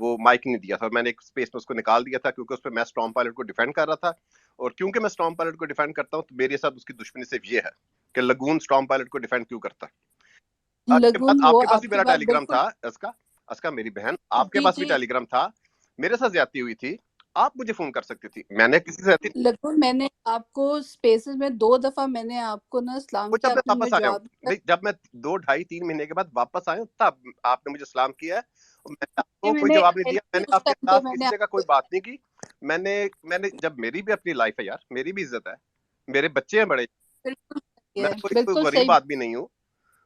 वो माइक नहीं दिया था, मैंने एक स्पेस में उसको निकाल दिया था क्योंकि उस पर मैं स्टॉर्म पायलट को डिफेंड कर रहा था। और क्योंकि मैं स्टॉर्म पायलट को डिफेंड करता हूँ तो मेरे साथ उसकी दुश्मनी सिर्फ ये है कि लगून स्टॉर्म पायलट को डिफेंड क्यों करता है। आपके पास भी मेरा टेलीग्राम था, अस्का मेरी बहन, आपके पास भी टेलीग्राम था, मेरे साथ ज्यादती हुई थी, आप मुझे फोन कर सकती थी, मैंने किसी से ऐसी लगभग मैंने आपको स्पेसेस में 2 दफा मैंने आपको ना सलाम वो किया, जब मैं आपने वापस मुझे आया हूँ, जवाब दिया। नहीं जब मैं 2 ढाई 3 महीने के बाद वापस आया हूँ तब आपने मुझे सलाम किया है और मैंने आपको कोई जवाब नहीं दिया, मैंने उस आपके टाइम पे खिलाफ मैंने किसी जगह कोई आपको बात नहीं की। मैंने मैंने जब मेरी भी अपनी लाइफ है यार, मेरी भी इज्जत है, मेरे बच्चे हैं बड़े, बिल्कुल सही मैं है, कोई बिल्कुल गरीब सही। आदमी नहीं हूँ।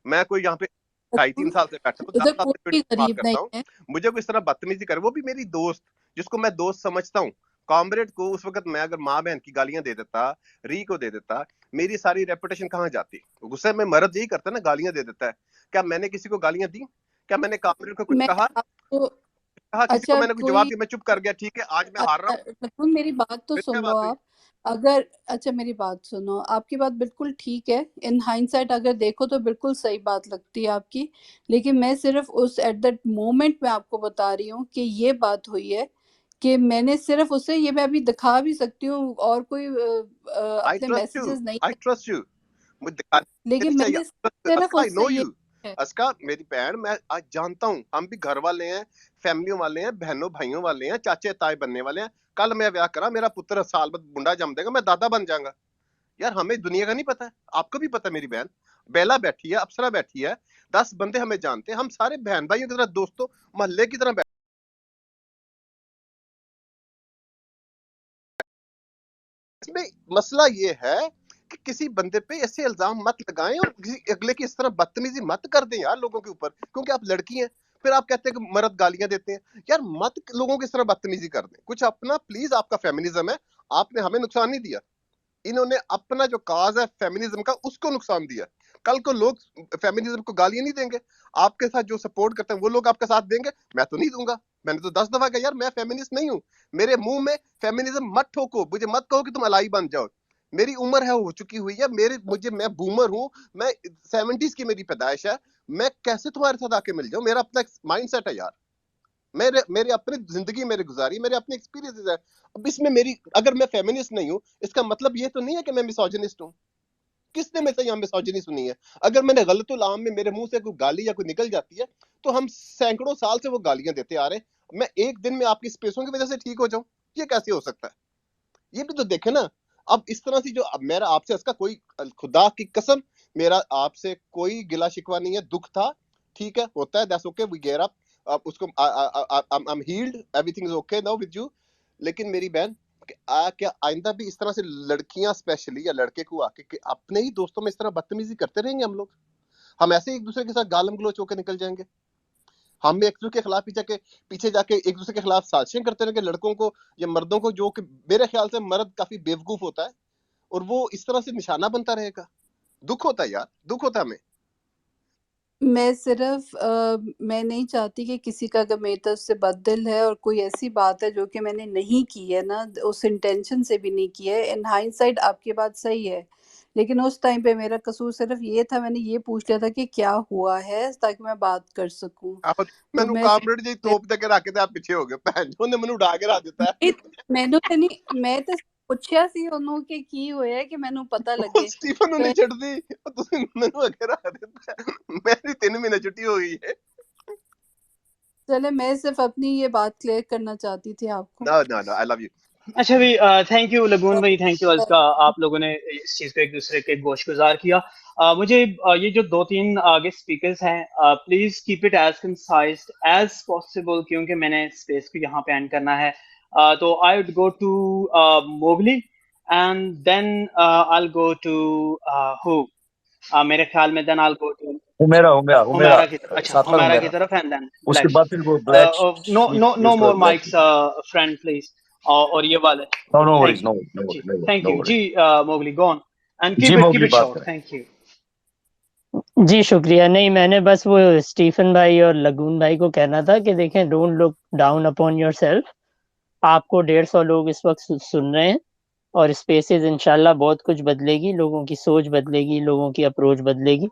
मैं कोई यहाँ पे 2.5-3 साल से बैठा हूँ, 10 उधर साल से कोई वीडियो बात गरीब करता नहीं हूँ, है। मुझे कोई इस तरह बदतमीजी करे, वो भी मेरी दोस्त जिसको मैं दोस्त समझता हूँ। कॉमरेड को उस वक्त मैं अगर माँ बहन की गालियां दे देता, री को दे देता, मेरी सारी रेपुटेशन कहाँ जाती? गुस्से में मर्द यही करता है ना, गालियां दे देता है। क्या मैंने किसी को गालियां दी? क्या मैंने कॉमरेड को कुछ मैं कहा? आपको किसी को अच्छा मैंने कुछ जवाब कोई दिया, मैं चुप कर गया, ठीक है आज मैं हार रहा हूँ, लखन मेरी बात तो फिर क्या सुन लो बात हुई? आप। अगर अच्छा मेरी बात सुनो, आपकी बात बिल्कुल ठीक है, इन हाइंडसाइट अगर देखो तो बिल्कुल सही बात लगती है आपकी, लेकिन मैं सिर्फ उस एट दैट मोमेंट में आपको बता रही हूँ कि ये बात हुई है कि मैंने सिर्फ उसे, ये मैं अभी दिखा भी सकती हूँ और कोई आई अपने ट्रस्ट यू, मैसेजेस नहीं आई है, ट्रस्ट यू, मुझे दिखाने नहीं लेकिन चाहिए। मैंने सिर्फ अस्का आई उससे नो ये यू, अस्का मेरी बहन, मैं आज जानता हूँ, हम भी घर वाले हैं, फैमिलियों वाले हैं, बहनों भाइयों वाले हैं, चाचे ताए बनने वाले हैं। कल मैं ब्याह करा, मेरा पुत्र साल बाद मुंडा जम देगा, मैं दादा बन जाऊंगा। यार हमें दुनिया का नहीं पता है, आपको भी पता है। मेरी बहन बेला बैठी है, अप्सरा बैठी है, 10 बंदे हमें जानते हैं, हम सारे बहन भाइयों की तरह, दोस्तों मोहल्ले की तरह बैठे। इसमें मसला ये है कि किसी बंदे पे ऐसे इल्जाम मत लगाएं और किसी अगले की इस तरह बदतमीजी मत कर दें यार लोगों के ऊपर, क्योंकि आप लड़की हैं। फिर आप कहते हैं कि मर्द गालियां देते हैं, यार मत लोगों की इस तरह बदतमीजी कर दें, कुछ अपना प्लीज, आपका फेमिनिज्म है, आपने हमें नुकसान नहीं दिया, इन्होंने अपना जो काज है फेमिनिज्म का उसको नुकसान दिया। कल को लोग फेमिनिज्म को गालियां नहीं देंगे, आपके साथ जो सपोर्ट करते हैं वो लोग आपका साथ देंगे, मैं तो नहीं दूंगा। मैंने तो 10 दफा कहा यार मैं फेमिनिस्ट नहीं हूं, मेरे मुंह में फेमिनिज्म मत ठोको, मुझे मत कहो कि तुम अलाई बन जाओ, मेरी उम्र है हो चुकी हुई है, मैं बूमर हूं, मैं 70s की मेरी पैदाइश है, मैं कैसे तुम्हारे साथ आके मिल जाऊं? मेरा अपना माइंड सेट है यार, मेरे मेरे अपनी जिंदगी मेरे गुजारी, मेरे अपने एक्सपीरियंसेस है। अब इसमें मेरी, अगर मैं फेमिनिस्ट नहीं हूं इसका मतलब ये तो नहीं है कि मैं मिसोजिनिस्ट हूं। किसने में से यहाँ मिसोजिनी सुनी है? अगर मैंने गलतुल आम में मेरे मुंह से कोई गाली या कोई निकल जाती है तो हम सैकड़ों साल से वो गालियां देते आ रहे हैं, मैं एक दिन में आपकी स्पेसों की वजह से ठीक हो जाऊं, ये कैसे हो सकता है? ये भी तो देखे ना। अब इस तरह से जो मेरा आपसे इसका कोई, खुदा की कसम मेरा आपसे कोई गिला शिकवा नहीं है, दुख था, ठीक है, होता है, that's okay, we get up, अब उसको I am healed, everything is okay now with you. लेकिन मेरी बहन, क्या आइंदा भी इस तरह से लड़कियां स्पेशली या लड़के को आके कि अपने ही दोस्तों में इस तरह बदतमीजी करते रहेंगे? हम ऐसे ही एक दूसरे के साथ गालम गलोच होकर निकल जाएंगे? हम एक दूसरे के खिलाफ पीछे जाके एक दूसरे के खिलाफ साजिशें करते रहेंगे लड़कों को या मर्दों को, जो कि मेरे ख्याल से मर्द काफी बेवकूफ होता है और वो इस तरह से निशाना बनता रहेगा। दुख होता है यार, दुख होता है हमें। मैं सिर्फ मैं नहीं चाहती कि किसी का अगर मेरी तरफ से बददिल है और कोई ऐसी बात है जो कि मैंने नहीं की है ना, उस इंटेंशन से भी नहीं की है। इन हाइंडसाइट आपकी बात सही है, लेकिन उस टाइम पे मेरा कसूर सिर्फ ये था, मैंने ये पूछ लिया था कि क्या हुआ है ताकि मैं बात कर सकूं। आप तो मैनू मैं कामरेड जी तोप दे के रख के आप पीछे हो गए, भैन जो ने मैनू उड़ा के रख दिता है। मैनू तो नहीं, मैं तो ਪੁੱਛਿਆ ਸੀ ਉਹਨੂੰ ਕਿ ਕੀ ਹੋਇਆ ਕਿ ਮੈਨੂੰ ਪਤਾ ਲੱਗੇ स्टीफन ਨੂੰ ਫਿਰ ਨਹੀਂ ਛੱਡਦੀ, ਤੁਸੀਂ ਮੈਨੂੰ ਅੱਗੇ ਰੱਖ ਦਿੱਤਾ, मेरी 3 महीने छुट्टी हो गई है। चले मैं सिर्फ अपनी ये बात क्लियर करना चाहती थी आपको। No no no, I love you. अच्छा भी थैंक यू लगून भाई, थैंक यू अज़का, आप लोगों ने इस चीज़ को एक दूसरे के गोश गुजार किया। मुझे ये जो 2-3 आगे स्पीकर्स हैं, please keep it as concise as possible, क्योंकि मैंने स्पेस को यहाँ पे एंड करना है। तो I would go to Mowgli and then I go to हु, मेरे ख्याल में then I go to Umera Humaira की, अच्छा साथ में हुमैरा उमेरा, की तरफ, एंड देन उसके ब्लैक बाद फिर वो sheep. Black no no no उसके मोर बाद ब्लैक माइक्स फ्रेंड प्लीज, और ये वाले, no no thank worries, you know जी, no thank no you worries. जी। मोगली गो ऑन एंड जी कीप मोगली इट बात शॉर्ट, करें। Thank you. जी शुक्रिया। नहीं, मैंने बस वो स्टीफन भाई और लगून भाई को कहना था कि देखें, don't look down upon yourself. आपको 150 लोग इस वक्त सुन रहे हैं और स्पेसेस इंशाल्लाह बहुत कुछ बदलेगी, लोगों की सोच बदलेगी, लोगों की अप्रोच बदलेगी।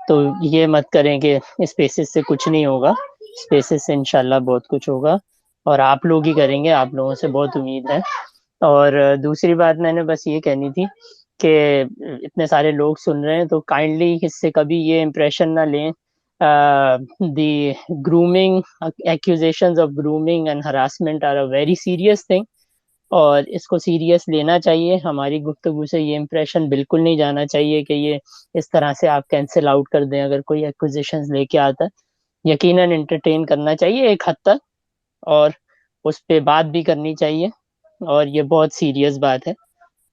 तो ये मत करें कि स्पेसेस से कुछ नहीं होगा, स्पेसेस से इंशाल्लाह बहुत कुछ होगा और आप लोग ही करेंगे, आप लोगों से बहुत उम्मीद है। और दूसरी बात मैंने बस ये कहनी थी कि इतने सारे लोग सुन रहे हैं तो काइंडली इससे कभी ये इम्प्रेशन ना लें, the grooming accusations of grooming and harassment are a very serious thing, और इसको सीरियस लेना चाहिए। हमारी गुफ्तगू से ये इम्प्रेशन बिल्कुल नहीं जाना चाहिए कि ये इस तरह से आप कैंसिल आउट कर दें अगर कोई एक्विजिशंस लेके आता है। यकीनन एंटरटेन करना चाहिए एक हद तक, और उस पे बात भी करनी चाहिए, और ये बहुत सीरियस बात है।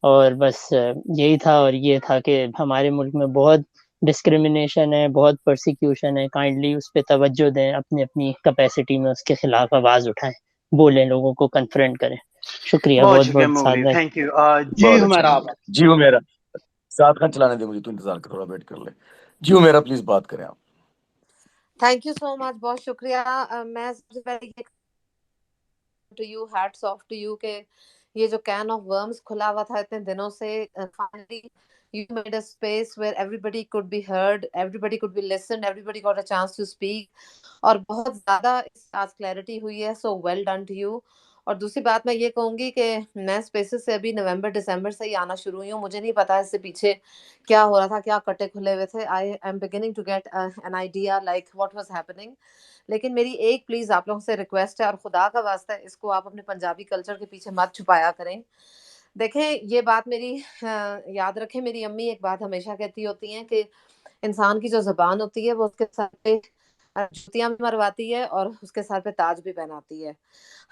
और बस यही था, और ये था कि हमारे मुल्क में बहुत डिस्क्रिमिनेशन है, बहुत परसिक्यूशन है। काइंडली उस पर तवज्जो दें, अपनी अपनी कैपेसिटी में उसके खिलाफ आवाज़ उठाएं, बोलें, लोगों को कन्फ्रंट करें। शुक्रिया बहुत बहुत शुक्रिया बहुत मोगली, सादा। Thank you. जी बहुत अच्छा हुमैरा, आप जी वो मेरा साथ खान चलाने दे मुझे, तो इंतजार कर, थोड़ा वेट कर ले। जी वो मेरा प्लीज बात करें आप। थैंक यू सो मच, बहुत शुक्रिया। मैं सबसे पहले ये to you, hats off to you के ये जो कैन ऑफ वर्म्स खुला हुआ था इतने दिनों से, finally you made a space where everybody could be heard, everybody could be listened, everybody got a chance to speak, और बहुत ज्यादा आज क्लैरिटी हुई है, so well done to you. और दूसरी बात मैं ये कहूंगी कि मैं स्पेसेस से अभी नवंबर दिसंबर से ही आना शुरू हुई हूँ, मुझे नहीं पता इससे पीछे क्या हो रहा था, क्या कटे खुले हुए थे। I am beginning to get an idea like what was happening. लेकिन मेरी एक प्लीज आप लोगों से रिक्वेस्ट है, और खुदा का वास्ता है इसको आप अपने पंजाबी कल्चर के पीछे मत छुपाया करें। देखें, ये बात मेरी याद रखें, मेरी अम्मी एक बात हमेशा कहती होती हैं कि इंसान की जो ज़ुबान होती है वो उसके सर पे जुतियाँ भी मरवाती है और उसके सर पे ताज भी पहनाती है।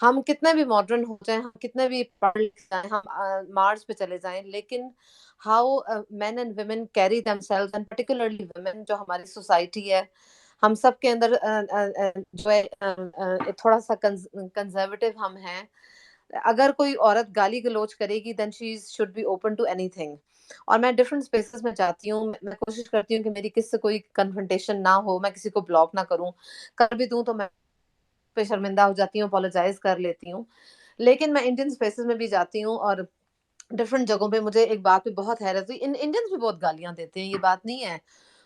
हम कितने भी मॉडर्न हो जाएं, हम कितने भी पढ़ लिख जाएं, हम मार्स पे चले जाएं, लेकिन how main and women carry themselves, and particularly women जो हमारी सोसाइटी है, हम सब के अंदर जो है थोड़ा सा कंजर्वेटिव हम हैं। अगर कोई औरत गाली गलोच करेगी then she should be open to anything. और मैं डिफरेंट स्पेसेस में जाती हूँ, मैं कोशिश करती हूँ कि मेरी किसी से कोई कन्फ्रंटेशन ना हो, मैं किसी को ब्लॉक ना करूँ, कर भी दूं तो मैं पे शर्मिंदा हो जाती हूँ, अपोलोजाइज कर लेती हूँ। लेकिन मैं इंडियन स्पेसेस में भी जाती हूँ और डिफरेंट जगहों पे मुझे एक बात पे बहुत हैरत हुई, इंडियंस भी बहुत गालियां देते हैं, ये बात नहीं है,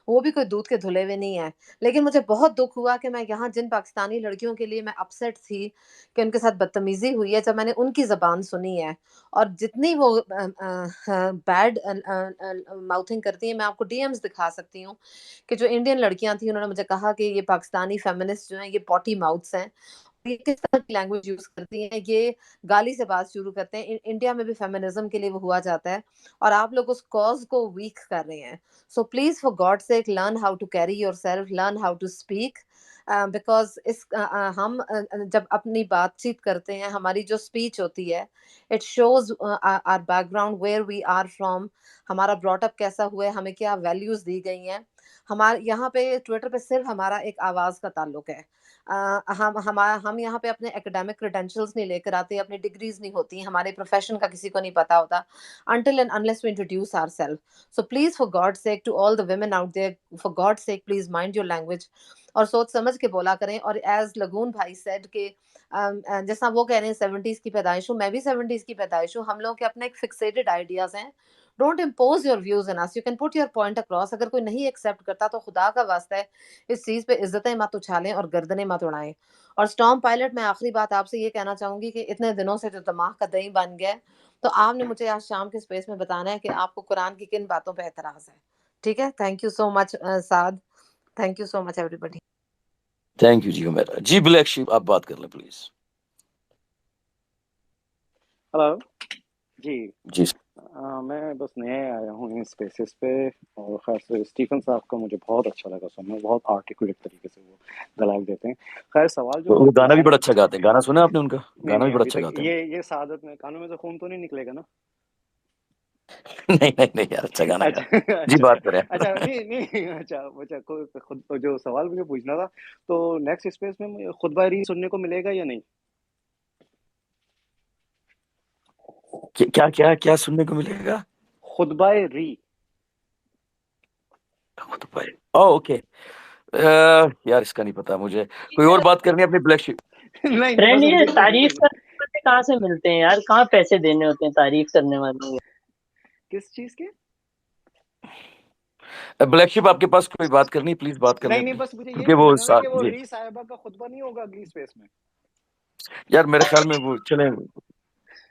वो भी कोई दूध के धुले हुए नहीं है। लेकिन मुझे बहुत दुख हुआ कि मैं यहाँ जिन पाकिस्तानी लड़कियों के लिए मैं अपसेट थी कि उनके साथ बदतमीजी हुई है, जब मैंने उनकी जबान सुनी है और जितनी वो बैड माउथिंग करती है, मैं आपको डीएम्स दिखा सकती हूँ कि जो इंडियन लड़कियां थी उन्होंने मुझे कहा कि ये पाकिस्तानी फेमिनिस्ट जो हैं ये पॉटी माउथ्स हैं, ये किस तरह की लैंग्वेज यूज करती हैं, ये गाली से बात शुरू करते हैं। इंडिया में भी फेमिनिज्म के लिए वो हुआ जाता है और आप लोग उस कॉज को वीक कर रहे हैं। So please for God sake learn how to carry yourself, learn how to speak, because इस हम जब अपनी बातचीत करते हैं, हमारी जो स्पीच होती है, it shows our background, where we are from, हमारा ब्रॉटअप कैसा हुआ है, हमें क्या वैल्यूज दी गई हैं। हमारे यहाँ पे ट्विटर पे सिर्फ हमारा एक आवाज का ताल्लुक है। हम यहाँ पे अपने एकेडमिक क्रेडेंशियल्स नहीं लेकर आते, अपनी डिग्रीज नहीं होती, हमारे प्रोफेशन का किसी को नहीं पता होता until and unless we introduce ourselves. So please, for God's sake, to all the women out there, for God's sake, please mind your language और सोच समझ के बोला करें। और एज लगून भाई सेड के जैसा वो कह रहे हैं 70s की पैदाइश हूँ, मैं भी 70s की पैदाइश हूँ, हम लोग के अपने एक फिक्सेटेड आइडियाज हैं। Don't impose your views in us, you can put your point across. अगर कोई नहीं एक्सेप्ट करता तो खुदा का वास्ता है इस चीज पे इज्जतें मत उछालें और गर्दनें मत उड़ाएं। और स्टॉर्म पायलट, मैं आखिरी बात आपसे ये कहना चाहूंगी कि इतने दिनों से जो दिमाग का दही बन गया है, तो आपने मुझे आज शाम के स्पेस में बताना है कि आपको कुरान की किन बातों पे एतराज है। ठीक है, thank you so much Saad, thank you so much everybody. Thank you जी मेरा। जी ब्लैक शीप आप बात कर लें प्लीज। हेलो जी जी मैं बस नया आया हूँ इन स्पेसेस पे, और खास स्टीफन साहब का मुझे बहुत अच्छा लगा सुनना, बहुत आर्टिकुलेट तरीके से वो दलाल देते हैं। खैर सवाल जो वो गाना भी बड़ा अच्छा गाते हैं, गाना सुना आपने उनका? नहीं गाना भी नहीं बड़ा अभी अच्छा तक गाते हैं। ये सादत में कानों में से खून तो नहीं निकलेगा ना? नहीं नहीं नहीं यार, अच्छा गाना अच्छा गा जी, अच्छा बात करें। अच्छा नहीं नहीं अच्छा अच्छा खुद जो सवाल मुझे पूछना था, तो नेक्स्ट स्पेस में मुझे खुतबा री सुनने को मिलेगा या नहीं? क्या क्या क्या सुनने को मिलेगा? खुतबा री। ओके यार इसका नहीं पता मुझे। कोई और बात करनी है अपनी ब्लैक शीप? नहीं फ्रेंड, बस ये मुझे तारीफ करने वाले कहाँ से मिलते हैं यार? कहाँ पैसे देने होते हैं तारीफ करने वालों को? किस चीज के? ब्लैक शिप आपके पास कोई बात करनी, प्लीज बात करनी नहीं अपनी, बस मुझे यही क्योंकि वो पूछना था कि वो जी री साहिबा का खुतबा नहीं होगा अगली स्पेस में? यार मेरे ख्याल में वो चले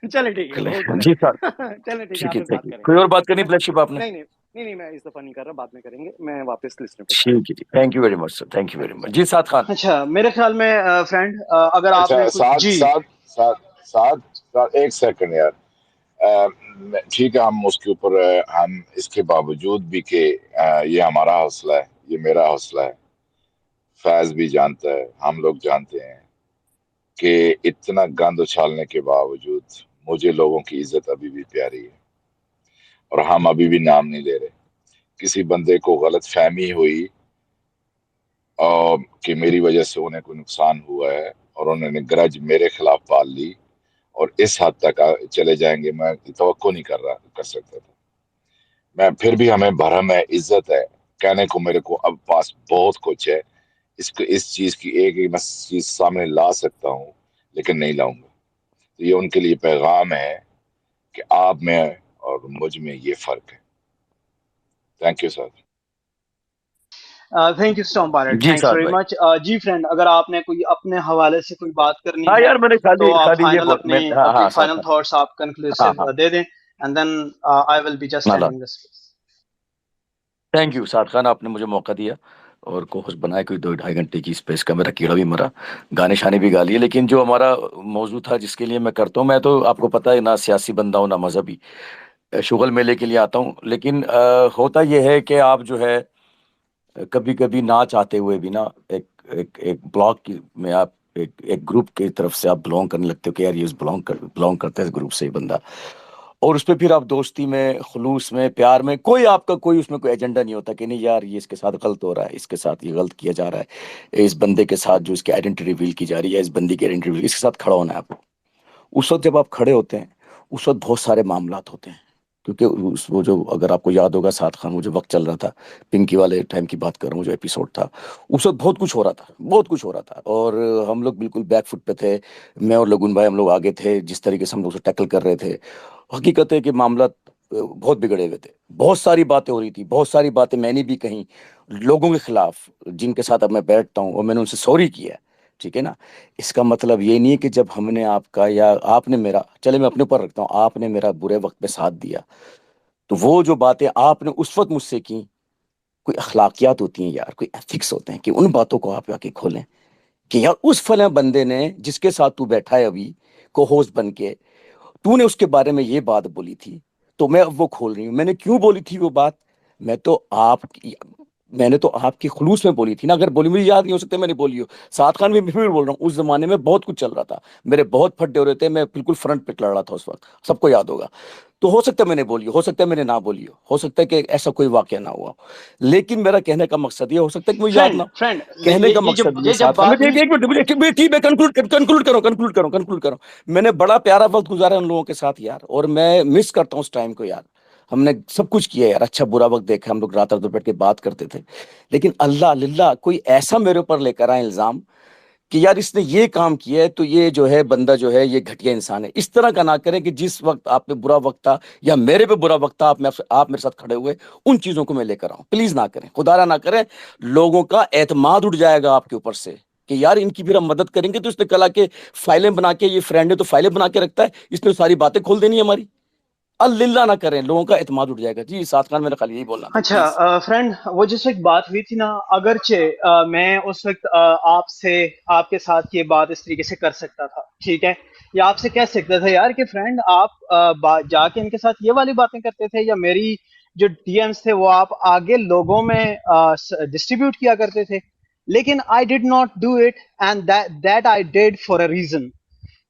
चले ठीक है, ओके जी सर। चले ठीक है, ठीक है आप बात ठीक है। करेंगे। कोई और बात करनी ब्लैक शिप आपने? नहीं नहीं नहीं नहीं मैं इस दफा नहीं कर रहा, बाद में करेंगे, मैं वापस लिस्टनर पे। ठीक है जी, thank you very much sir, thank you very much. जी साद खान। अच्छा, मेरे ख्याल में फ्रेंड अगर अच्छा आपने कुछ साथ जी साथ साथ साथ सर एक सेकंड यार, ठीक है, हम उसके ऊपर हम इसके बावजूद भी कि ये हमारा हौसला है, ये मेरा हौसला है, फैज भी जानता है, हम लोग जानते हैं कि इतना गंद उछालने के बावजूद मुझे लोगों की इज्जत अभी भी प्यारी है, और हम अभी भी नाम नहीं ले रहे। किसी बंदे को गलत फहमी हुई और कि मेरी वजह से उन्हें कोई नुकसान हुआ है और उन्होंने ग्रज मेरे खिलाफ पाल ली और इस हद तक चले जाएंगे, मैं तवक्को नहीं कर सकता था। मैं फिर भी, हमें भरम है, इज्जत है, कहने को मेरे को अब पास बहुत कुछ है, इसको इस चीज की एक मैं चीज सामने ला सकता हूँ लेकिन नहीं लाऊंगा। तो ये उनके लिए पैगाम है कि आप में और मुझ में ये फर्क है। Thank you sir. Thank you Storm Pilot, ji thanks Saad very भाई। मच। जी फ्रेंड, अगर आपने कोई अपने हवाले से कोई बात करनी हाँ है यार, मैंने तो खाली आप खाली ये फाइनल अपने हाँ अपनी हाँ फाइनल साद, थॉट्स आप हाँ कंक्लूसिव हाँ दे दें, and then I will be just नाला। एंडिंग this. Thank you Saad Khan, आपने मुझे मौका दिया और को होस्ट बनाया। कोई 2-2.5 घंटे की स्पेस का मेरा कीड़ा भी मरा, गाने शाने भी गा लिए, लेकिन जो हमारा मौजू था जिसके लिए मैं करता हूँ, मैं तो आपको पता है ना सियासी बंदा हूँ ना मजहबी, शुगल मेले के लिए आता हूँ। लेकिन होता यह है कि आप जो है कभी कभी ना चाहते हुए भी ना एक एक एक ब्लॉक में आप एक एक ग्रुप की तरफ से आप बिलोंग करने लगते हो कि यार ये बिलोंग करता है इस ग्रुप से ये बंदा, और उस पर फिर आप दोस्ती में, खुलूस में, प्यार में, कोई आपका कोई उसमें कोई एजेंडा नहीं होता कि नहीं यार ये इसके साथ गलत हो रहा है, इसके साथ ये गलत किया जा रहा है, इस बंदे के साथ जो इसकी आइडेंटिटी रिवील की जा रही है, इस बंदी की आइडेंटिटी रिवील, इसके साथ खड़ा होना है आपको। उस वक्त जब आप खड़े होते हैं उस वक्त बहुत सारे मामलात होते हैं, क्योंकि वो जो अगर आपको याद होगा साद खान, वो जो वक्त चल रहा था, पिंकी वाले टाइम की बात कर रहा हूँ, जो एपिसोड था, उस वक्त बहुत कुछ हो रहा था, बहुत कुछ हो रहा था, और हम लोग बिल्कुल बैक फुट पे थे। मैं और लगुन भाई हम लोग आगे थे, जिस तरीके से हम लोग उसे टैकल कर रहे थे। हकीकत है कि मामला बहुत बिगड़े हुए थे, बहुत सारी बातें हो रही थी, बहुत सारी बातें मैंने भी कही लोगों के खिलाफ जिनके साथ अब मैं बैठता हूँ, और मैंने उनसे सॉरी किया है, ठीक है ना। इसका मतलब ये नहीं है कि जब हमने आपका या आपने मेरा, चले मैं अपने ऊपर रखता हूँ, आपने मेरा बुरे वक्त में साथ दिया, तो वो जो बातें आपने उस वक्त मुझसे की, कोई अखलाकियात होती हैं यार, कोई एथिक्स होते हैं कि उन बातों को आप आके खोलें कि यार उस फला बंदे ने जिसके साथ तू बैठा है अभी को होस्ट बन के, तूने उसके बारे में ये बात बोली थी, तो मैं अब वो खोल रही हूँ। मैंने क्यों बोली थी वो बात? मैं तो आप मैंने तो आपकी खुलूस में बोली थी ना, अगर बोली मुझे याद नहीं हो सकता मैंने बोली हो। साद खान भी फिर बोल रहा हूँ, उस जमाने में बहुत कुछ चल रहा था, मेरे बहुत फड्डे हो रहे थे, मैं बिल्कुल फ्रंट पे लड़ रहा था उस वक्त, सबको याद होगा। तो हो सकता है मैंने बोली हो सकता है मैंने ना बोली हो सकता है कि ऐसा कोई वाक्य ना हुआ हो, लेकिन मेरा कहने का मकसद ये हो सकता है कि मुझे याद ना फ्रेंड हो। फ्रेंड कहने का ये मकसद जब ये साथ बात हुई, एक मिनट ठीक है, कंक्लूड करो। मैंने बड़ा प्यारा वक्त गुजारा उन लोगों के साथ यार, और मैं मिस करता हूँ उस टाइम को यार। हमने सब कुछ किया यार, अच्छा बुरा वक्त देखा, हम लोग रात रात बैठ के बात करते थे, लेकिन अल्लाह लिल्ला कोई ऐसा मेरे ऊपर लेकर आए इल्जाम कि यार इसने ये काम किया है, तो ये जो है बंदा जो है ये घटिया इंसान है, इस तरह का ना करें कि जिस वक्त आप पे बुरा वक्त था या मेरे पे बुरा वक्त था, आप मेरे साथ खड़े हुए, उन चीजों को मैं लेकर आऊं। प्लीज ना करें, खुदारा ना करें, लोगों का एतमाद उठ जाएगा आपके ऊपर से कि यार इनकी फिर हम मदद करेंगे तो इसने कल आके फाइलें बना के, ये फ्रेंड है तो फाइलें बना के रखता है, इसने सारी बातें खोल देनी है हमारी। अल्लाह ना करें, लोगों का एतमाद उठ जाएगा। जी साद खान, मेरा खाली यही बोलना था, प्लीज। अच्छा फ्रेंड, वो जिस वक्त बात हुई थी ना, अगरचे मैं उस वक्त आपसे आपके साथ ये बात इस तरीके से कर सकता था, ठीक है, या आपसे कह सकता था यार कि फ्रेंड आप जाके इनके साथ ये वाली बातें करते थे, या मेरी जो डीएम्स थे वो आप आगे लोगों में डिस्ट्रीब्यूट किया करते थे, लेकिन I did not do it, and that I did for a reason.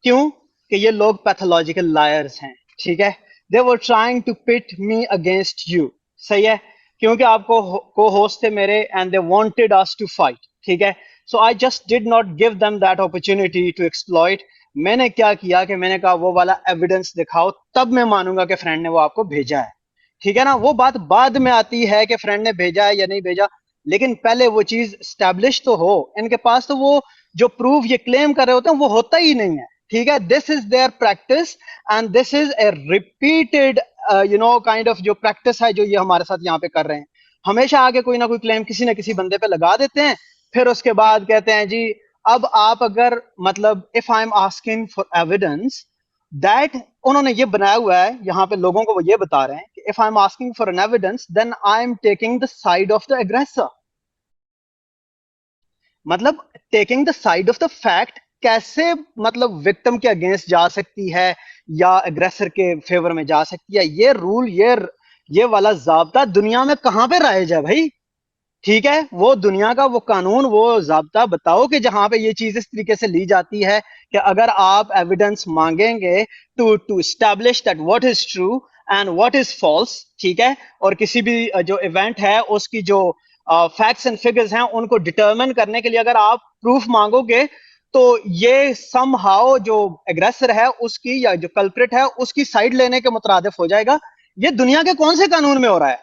क्यों? कि ये लोग पैथोलॉजिकल लायर्स हैं, ठीक है। They were trying to pit me against you, सही है, क्योंकि आपको को होस्ट थे मेरे, and they wanted us to fight, ठीक है। So I just did not give them that opportunity to exploit. मैंने क्या किया कि मैंने कहा वो वाला एविडेंस दिखाओ, तब मैं मानूंगा कि फ्रेंड ने वो आपको भेजा है, ठीक है ना। वो बात बाद में आती है कि फ्रेंड ने भेजा है या नहीं भेजा, लेकिन पहले वो चीज स्टैब्लिश तो हो। इनके पास तो वो जो प्रूफ ये क्लेम कर रहे होते हैं वो होता ही नहीं है, ठीक है। This is their practice, and this is a repeated kind of जो प्रैक्टिस है जो ये हमारे साथ यहाँ पे कर रहे हैं। हमेशा आगे कोई ना कोई क्लेम किसी ना किसी बंदे पे लगा देते हैं, फिर उसके बाद कहते हैं जी अब आप अगर मतलब if I am asking for evidence that, उन्होंने ये बनाया हुआ है यहाँ पे, लोगों को वो ये बता रहे हैं कि if I am asking for an evidence then I am taking the side of the aggressor, मतलब taking the side of the fact कैसे मतलब विक्टिम के अगेंस्ट जा सकती है या एग्रेसर के फेवर में जा सकती है, ये रूल ये वाला ज़ाब्ता दुनिया में कहाँ पे राइज है भाई? ठीक है, वो दुनिया का वो कानून वो ज़ाब्ता बताओ कि जहां पे ये चीज इस तरीके से ली जाती है कि अगर आप एविडेंस मांगेंगे to establish that what is true and what is false, ठीक है, और किसी भी जो इवेंट है उसकी जो फैक्ट्स एंड फिगर्स हैं उनको डिटरमिन करने के लिए अगर आप प्रूफ मांगोगे तो ये समहाउ जो एग्रेसर है उसकी या जो कल्प्रिट है उसकी साइड लेने के मुतरादिफ हो जाएगा। ये दुनिया के कौन से कानून में हो रहा है?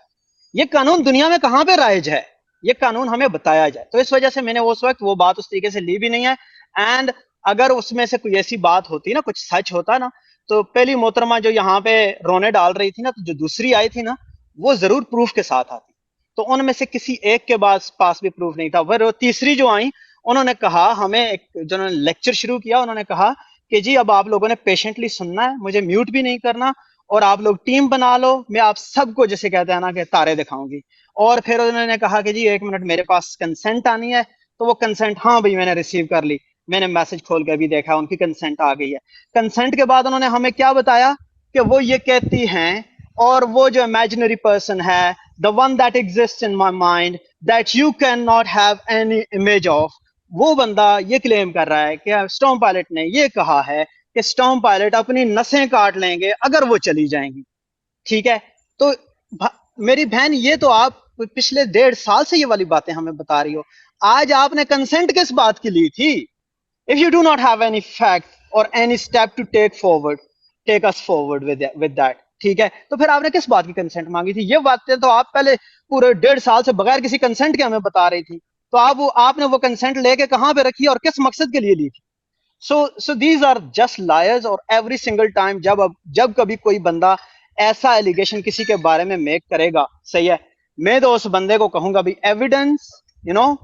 ये कानून दुनिया में कहां पे राइज है? ये कानून हमें बताया जाए। तो इस वजह से मैंने उस वक्त वो बात उस तरीके से ली भी नहीं है। एंड अगर उसमें से कोई ऐसी बात होती ना, कुछ सच होता ना, तो पहली मोहतरमा जो यहाँ पे रोने डाल रही थी ना, तो जो दूसरी आई थी ना वो जरूर प्रूफ के साथ आती। तो उनमें से किसी एक के पास भी प्रूफ नहीं था। फिर वो तीसरी जो आई उन्होंने कहा, हमें एक जिन्होंने लेक्चर शुरू किया उन्होंने कहा कि जी अब आप लोगों ने पेशेंटली सुनना है, मुझे म्यूट भी नहीं करना, और आप लोग टीम बना लो, मैं आप सबको जैसे कहते हैं ना कि तारे दिखाऊंगी। और फिर उन्होंने कहा कि जी 1 मिनट मेरे पास कंसेंट आनी है। तो वो कंसेंट, हाँ भाई मैंने रिसीव कर ली, मैंने मैसेज खोल के भी देखा, उनकी कंसेंट आ गई है। कंसेंट के बाद उन्होंने हमें क्या बताया कि वो ये कहती हैं, और वो जो इमेजिनरी पर्सन है, the one that exist in my mind that you can not have any image of, वो बंदा ये क्लेम कर रहा है कि स्टॉर्म पायलट ने ये कहा है कि स्टॉर्म पायलट अपनी नसें काट लेंगे अगर वो चली जाएंगी। ठीक है, तो मेरी बहन ये तो आप पिछले 1.5 साल से ये वाली बातें हमें बता रही हो। आज आपने कंसेंट किस बात की ली थी? If you do not have any fact और any step to take us forward with that, ठीक है, तो फिर आपने किस बात की कंसेंट मांगी थी? ये बातें तो आप पहले पूरे 1.5 साल से बगैर किसी कंसेंट के हमें बता रही थी। तो आपने वो कंसेंट लेके कहां पे रखी और किस मकसद के लिए ली थी? so these are just liars। और every single time जब कभी कोई बंदा ऐसा एलिगेशन किसी के बारे में मेक करेगा, सही है, मैं तो उस बंदे को कहूंगा भी evidence, you know,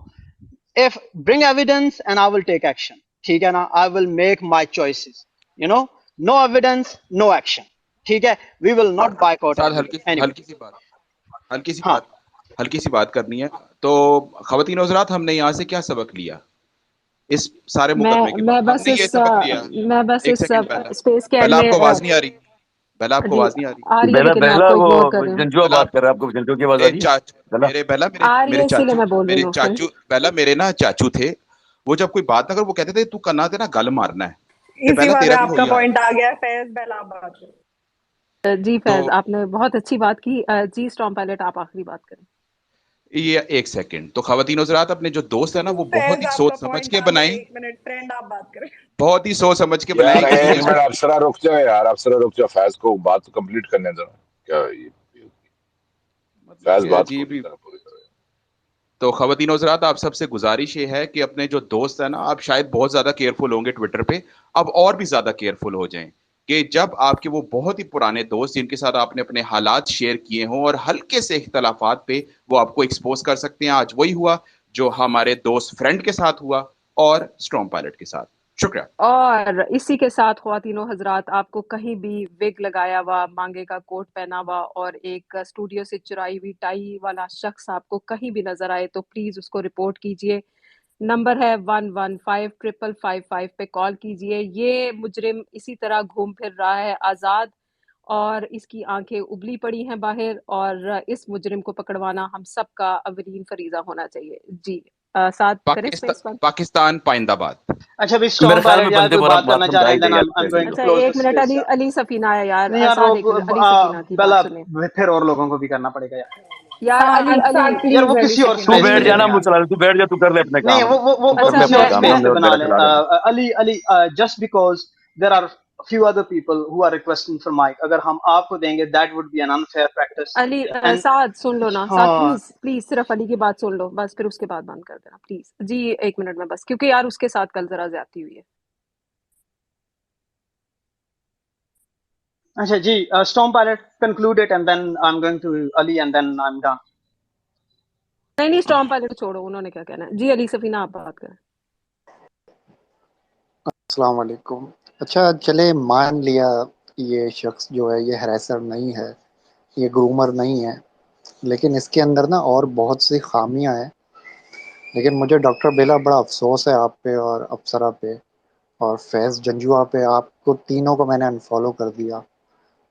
if bring evidence and I will take action, ठीक है ना, I will make my choices, you know, no evidence no action, ठीक है, वी विल नॉट बायकॉट। हल्की सी बात करनी है। तो खवातीन हज़रात, हमने यहाँ से क्या सबक लिया इस सारे मुकदमे के बाद? हमने ये सबक लिया। मैं बस इस स्पेस के पहला आपको आवाज नहीं आ रही? पहला आपको आवाज नहीं आ रही? आ रही है, लेकिन मैं आपको इग्नोर कर रही हूं। जंजुआ बात कर रहा है, आपको जंजुआ की आवाज आ रही है? मेरे पहला मेरे चाचू पहला मेरे ना चाचू थे, वो जब कोई बात ना कर वो कहते थे तू करना तेरा गल मारना है। इसी बात पे आपका पॉइंट आ गया। फैज पहला आप बात करें। जी फैज, आपने बहुत अच्छी बात की। जी स्टॉर्म पायलट, आप आखिरी बात करें। ये 1 सेकंड। तो खवातीन हज़रात, अपने जो दोस्त है ना वो बहुत ही सोच समझ के बनाए। 1 मिनट फ्रेंड, आप बात करें। बहुत ही सोच समझ के बनाए। एक मिनट अप्सरा रुक जाओ यार, अप्सरा रुक जाओ, फैज को बात कंप्लीट करने दो। क्या ये फैज बात जी भी। तो खवातीन हज़रात, आप सबसे गुजारिश ये है कि अपने जो दोस्त है ना, आप शायद बहुत ज्यादा केयरफुल होंगे ट्विटर पे, अब और भी ज्यादा केयरफुल हो जाएं कि जब आपके वो बहुत ही पुराने दोस्त जिनके साथ आपने अपने हालात शेयर किए हों और हल्के से इख्तलाफात पे वो आपको एक्सपोज कर सकते हैं। आज वही हुआ जो हमारे दोस्त फ्रेंड के साथ हुआ और स्टॉर्म पायलट के साथ। शुक्रिया। और इसी के साथ ख्वातीनो हजरात, आपको कहीं भी विग लगाया हुआ, मांगे का कोट पहना हुआ और एक स्टूडियो से चुराई हुई टाई वाला शख्स आपको कहीं भी नजर आए तो प्लीज उसको रिपोर्ट कीजिए। नंबर है 1155555 पे कॉल कीजिए। ये मुजरिम इसी तरह घूम फिर रहा है आज़ाद और इसकी आंखें उबली पड़ी हैं बाहर, और इस मुजरिम को पकड़वाना हम सबका अवलीन फरीजा होना चाहिए। जी साथ करें स्पेस पर। पाकिस्तान पाइंदाबाद। अच्छा भी स्टॉर्म पायलट यार कोई बात करना चाह रहे हैं, then I am going to close. 1 minute, Ali Safina है यार, नहीं यार, अली सफीना की बात सुनिए। फिर और लोगों को भी करना पड़ेगा यार। अली यार वो किसी और तू बैठ जाना, तू बैठ जा, तू कर ले अपने काम। नहीं वो किसी और स्पेस पे बना ले। Ali just because there are few other people who are requesting for mic, अगर हम आपको देंगे that would be an unfair practice। Ali साद सुन लो ना, साद प्लीज सिर्फ अली की बात सुन लो बस, फिर उसके बाद बंद कर देना प्लीज। जी 1 मिनट में बस, क्योंकि यार उसके साथ कल जरा ज्यादती हुई है। अच्छा जी, storm pilot conclude it and then I'm going to Ali and then I'm done। नहीं स्टॉर्म पायलट छोड़ो, उन्होंने क्या कहना है। जी अली सफीना आप बात करें। अस्सलाम वालेकुम। अच्छा चले, मान लिया ये शख्स जो है ये हरासर नहीं है, ये ग्रूमर नहीं है, लेकिन इसके अंदर ना और बहुत सी खामियां हैं। लेकिन मुझे डॉक्टर बेला बड़ा अफसोस है आप पे और अप्सरा पे और फैज जंजुआ पे आपको तीनों को मैंने अनफॉलो कर दिया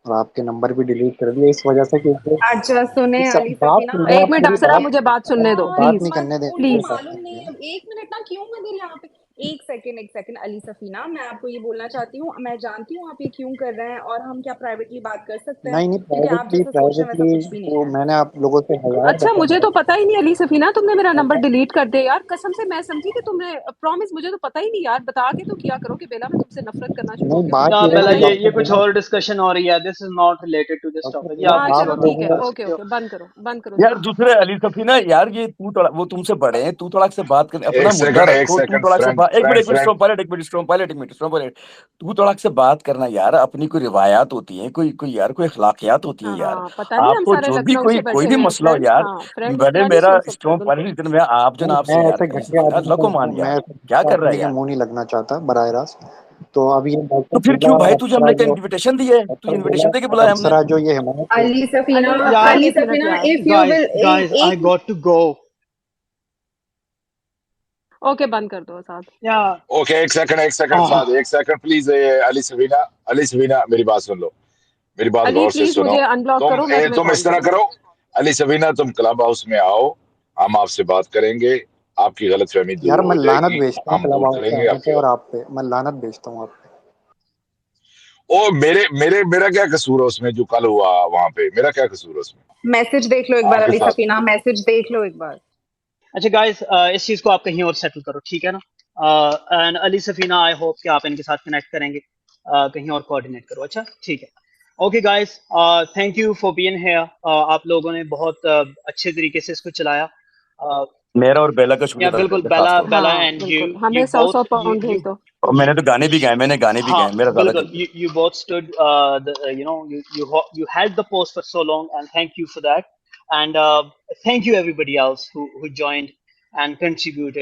और आपके नंबर भी डिलीट कर दिए इस वजह से, क्योंकि अच्छा सुने सब अली बात सकीना, सुन रहे हैं एक आप, मिनट पूरी अप्सरा, बात मुझे बात सुनने दो हाँ बात प्लीज नहीं बस करने वो देंगे तो प्लीज। मालूम नहीं अब एक मिनट ना, क्यों मगर यहाँ पे एक सेकंड अली सफीना, मैं आपको ये बोलना चाहती हूँ, मैं जानती हूँ आप ये क्यों कर रहे हैं और हम क्या प्राइवेटली बात कर सकते हैं, नहीं क्योंकि आप जैसा सोच रहे हैं वैसा कुछ भी नहीं वो है। मैंने आप लोगों से हजार अच्छा, दफा मुझे तो बात पता ही नहीं अली सफीना, तुमने मेरा नंबर की। डिलीट कर दिया यार, कसम से मैं समझी कि तुमने प्रॉमिस, मुझे तो पता ही नहीं यार, बता के तो किया करो कि बेला मैं तुमसे नफरत करना शुरू हो नहीं गया, मुझे बात या तो ये है पता बेला, कि ही ये नहीं। ये डॉक्टर कुछ बेला, और डिस्कशन हो रही है, this is not related to this doctor topic. Bela या हाँ आप आप चलो बात ठीक है, लोगों कर ओके सकते हो। ओके, बंद करो यार जाओ। दूसरे अली सफीना, यार ये तू तड़ाक, वो तुमसे बड़े हैं, तू तड़ाक से बात करने, अपना मुद्दा एक रखो। तू सेकंड तड़ाक से फ्रेंड बात, एक मिनट फ्रेंड एक मिनट फ्रेंड स्ट्रॉन्ग पायलट, एक मिनट स्ट्रॉन्ग पायलट, एक मिनट स्ट्रॉन्ग पायलट। तू तड़ाक से बात करना यार, अपनी कोई रिवायात होती है, कोई कोई यार कोई अखलाकियात होती हैं यार। हाँ पता नहीं, हम आपको सारे जो भी लखनऊ कोई से कोई बैठे भी हैं मसला हो फ्रेंड्स, यार, हाँ फ्रेंड्स, बड़े क्या नहीं मेरा सुन सकते स्ट्रॉन्ग बिल्कुल। पायलट, मैं आपसे नहीं, आपसे मैं यार ऐसे कहीं घटिया से यार, आदमी लको मान मैं यार, ऐसे क्या घटिया कर रहा है आदमी के यार। मुंह नहीं लगना चाहता बराह रास्त। तो अब ये डॉक्टर तो फिर बेला क्यों और भाई, तुझे अप्सरा हमने क्या जो इनविटेशन दी है? तुझे डॉक्टर बेला इनविटेशन दे के बुलाया हमने? अप्सरा जो ये हिमायत अली सफीना, अली या अप्सरा अली एक मिनट सफीना, यार, if you will guys I एक गॉट टू गो। ओके बंद कर दो साथ। या ओके, एक सेकंड साथ, एक सेकंड प्लीज। अली सफीना मेरी बात सुन लो, मेरी बात अली गौर से प्लीज सुनो। मुझे अनब्लॉक करो, मैं तुम्हें तुम कॉल इस तरह करूंगी। करो, अली सफीना तुम क्लब हाउस में आओ, हम आपसे बात करेंगे, आपकी गलतफहमी दूर यार मैं हो लानत जाएगी, भेजता हूँ हम क्लब दूर हाउस पे करेंगे आने आपकी पे, और गलत। आप पे मैं लानत भेजता हूँ आप पे। ओ मेरे मेरे मेरा क्या कसूर है उसमें, जो कल हुआ वहां पे, मेरा क्या कसूर है उसमें मैसेज देख लो एक बार आपके अली साथ? सफीना, मैसेज देख लो एक बार। अच्छा गाइस, इस चीज को आप कहीं और सेटल करो, ठीक है ना? And Ali Safina, I hope कि आप इनके साथ कनेक्ट करेंगे, कहीं और कोऑर्डिनेट करो। अच्छा ठीक है, okay guys, thank you for being here. आप लोगों ने बहुत अच्छे तरीके से इसको चलाया। मेरा और बेला का शुक्रिया या अदा बिल्कुल, करते हैं खास बेला तौर पे। बेला हाँ एंड यू बिल्कुल, हमें यू 100 बोथ पाउंड भेज दो। और मैंने तो गाने भी गाए, मैंने गाने भी हाँ गाए, मेरा ज्यादा बिल्कुल, चल you both stood you know you held the post for so long, and thank you for that. And thank you everybody else who joined and contributed.